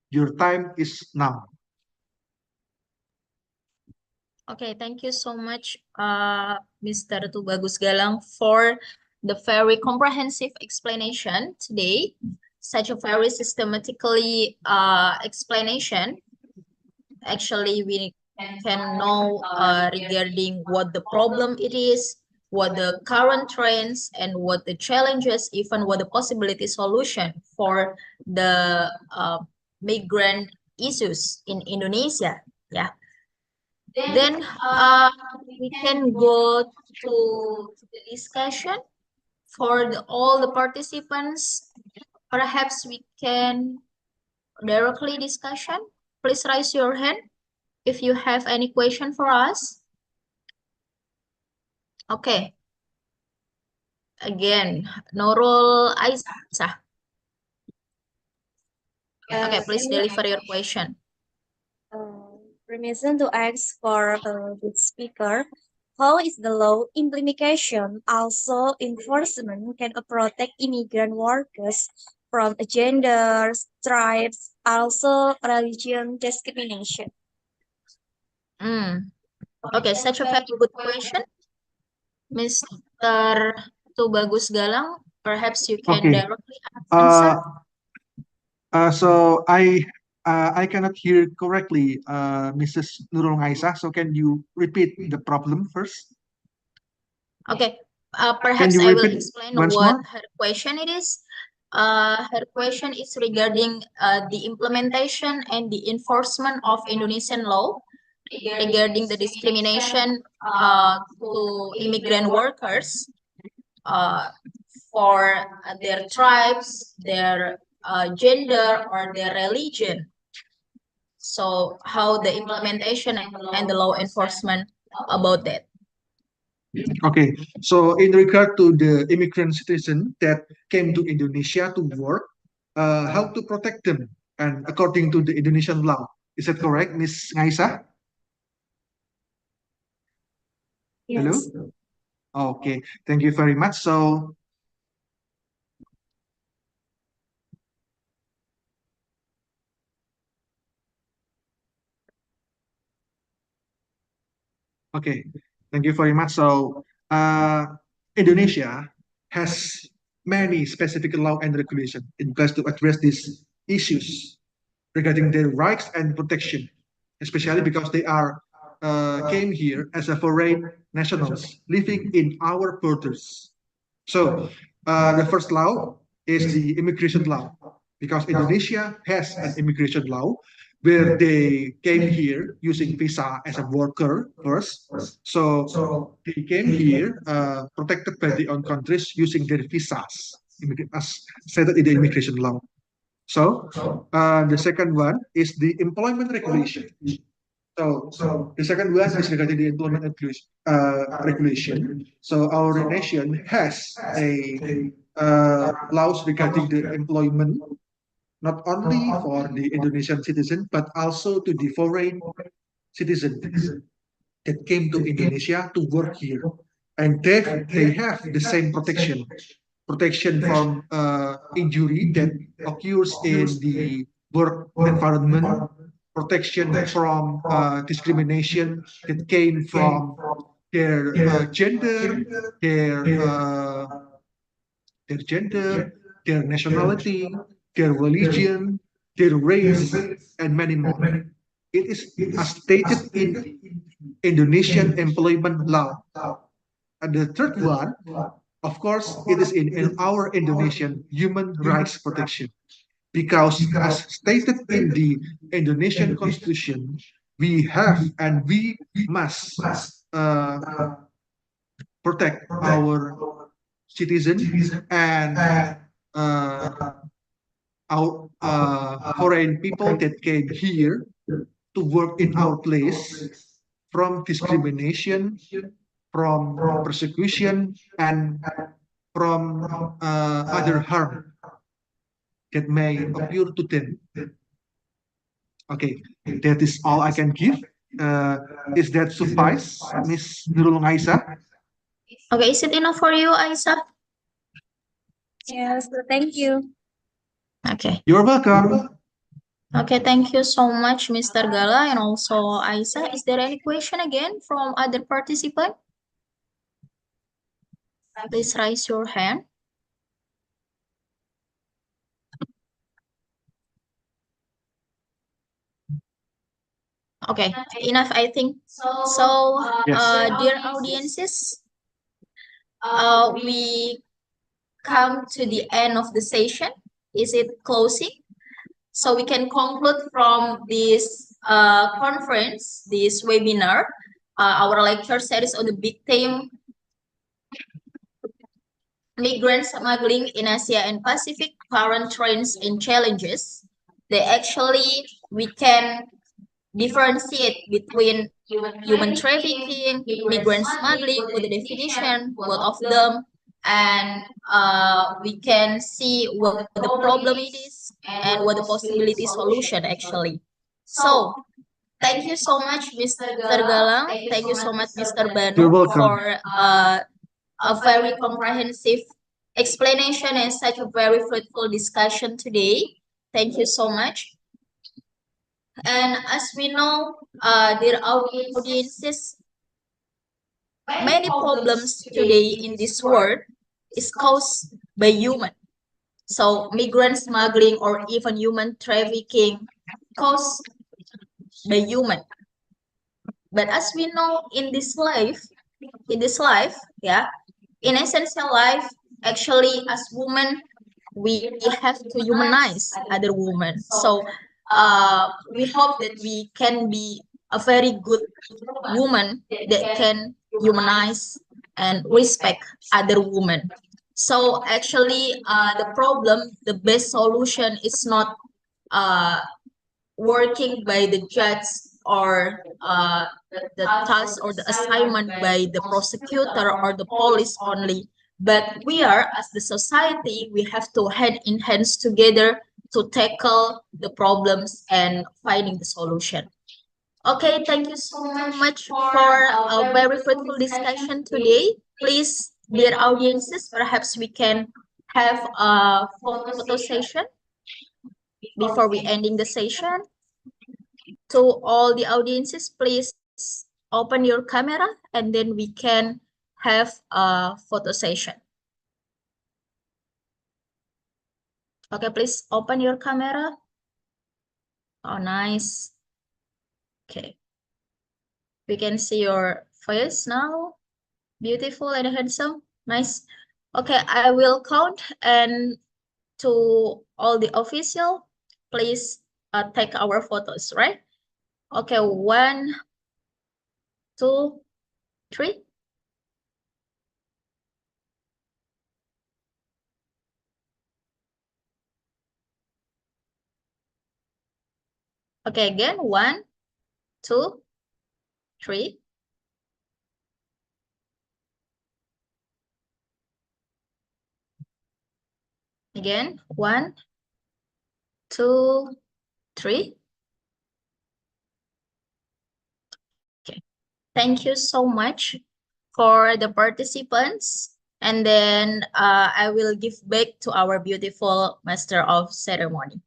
Your time is now. Okay, thank you so much, Mr. Tubagus Galang, for the very comprehensive explanation today. Such a very systematically explanation. Actually, we can know regarding what the problem it is, what the current trends, and what the challenges, even what the possibility solution for the migrant issues in Indonesia. Yeah. Then we can go to the discussion for all the participants. Perhaps we can directly discussion. Please raise your hand if you have any question for us. Okay. Again, Nurul Aisyah. Okay, please deliver your question. Permission to ask for the speaker. How is the law implementation also enforcement can protect immigrant workers from gender, tribes, also religion discrimination? Okay, such a very good question, Mr. Tubagus Galang. Perhaps you can directly answer. So I cannot hear correctly, Mrs. Nurul Aisyah. So can you repeat the problem first? Okay, perhaps I will explain what her question it is. Her question is regarding the implementation and the enforcement of Indonesian law regarding the discrimination to immigrant workers for their tribes, their gender, or their religion. So how the implementation and the law enforcement about that. Okay, so in regard to the immigrant citizen that came to Indonesia to work, how to protect them, and according to the Indonesian law, is that correct, Miss Ngaisa? Yes. Hello? Okay, thank you very much. So, okay, thank you very much. So, Indonesia has many specific law and regulation in place to address these issues regarding their rights and protection, especially because they are came here as a foreign nationals living in our borders. So the first law is the immigration law, because Indonesia has an immigration law where they came here using visa as a worker first. So they came here protected by their own countries using their visas, as stated in the immigration law. So the second one is the employment regulation. So the second one is regarding the employment regulation. So our nation has a laws regarding the employment, not only for the Indonesian citizen, but also to the foreign citizen that came to Indonesia to work here. And they have the same protection from injury that occurs in the work environment, protection from discrimination that came from their gender, their uh, their gender, their nationality, their religion, their race, and many more. It is as stated in Indonesian employment law. And the third one, of course, it is in our Indonesian human rights protection, because as stated in the Indonesian Constitution, we have and we must uh, protect our citizen and uh, our foreign people that came here to work in our place from discrimination, from persecution, and from other harm that may occur to them. Okay, that is all I can give. Is that suffice, Miss Nurul Ngaisa? Okay, is it enough for you, Aisa? Yes, thank you. Okay. You're welcome. Okay, thank you so much, Mr. Gala and also Aisa. Is there any question again from other participant? Please raise your hand. Okay, enough, I think. So, dear audiences, we come to the end of the session. Is it closing? So we can conclude from this conference, this webinar, our lecture series on the big theme, migrant smuggling in Asia and Pacific, current trends and challenges. We can differentiate between human trafficking, migrant smuggling, with the definition, both of them, and we can see what the problem it is and what the possibility solution actually. So, thank you so much, Mr. Galang. Thank you so much, Mr. You're Banu, welcome. for a very comprehensive explanation and such a very fruitful discussion today. Thank you so much. And as we know, dear audiences, many problems today in this world is caused by human. So migrant smuggling or even human trafficking caused by human. But as we know in this life, yeah, in essential life, actually as women, we have to humanize other women. So we hope that we can be a very good woman that can humanize and respect other women. So actually, the best solution is not working by the judge or the task or the assignment by the prosecutor or the police only, but we are as the society, we have to hand in hands together to tackle the problems and finding the solution. Okay, thank you so much for a very fruitful discussion today. Please, dear audiences, perhaps we can have a photo session before we ending the session. To all the audiences, please open your camera and then we can have a photo session. Okay, please open your camera. Oh, nice. Okay. We can see your face now. Beautiful and handsome. Nice. Okay, I will count, and to all the official, please take our photos, right? Okay, 1, 2, 3. Okay, again, 1, 2, 3. Again, 1, 2, 3. Okay, thank you so much for the participants. And then I will give back to our beautiful master of ceremony.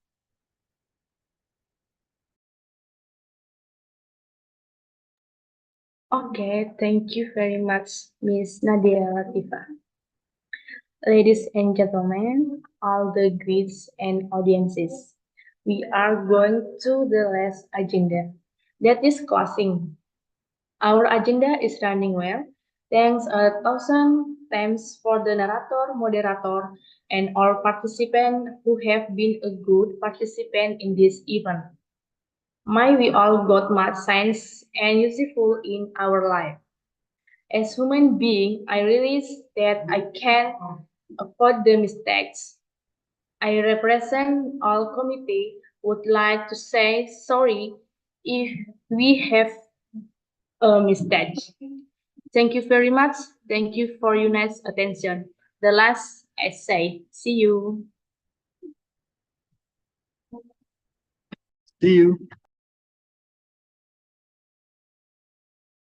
Okay, thank you very much, Miss Nadia Latifah. Ladies and gentlemen, all the guests and audiences, we are going to the last agenda, that is closing. Our agenda is running well. Thanks 1,000 times for the narrator, moderator, and all participants who have been a good participant in this event. May we all got much science and useful in our life. As human being, I realize that I can't afford the mistakes. I represent all committee would like to say sorry if we have a mistake. Thank you very much. Thank you for your nice attention. The last essay. See you. See you.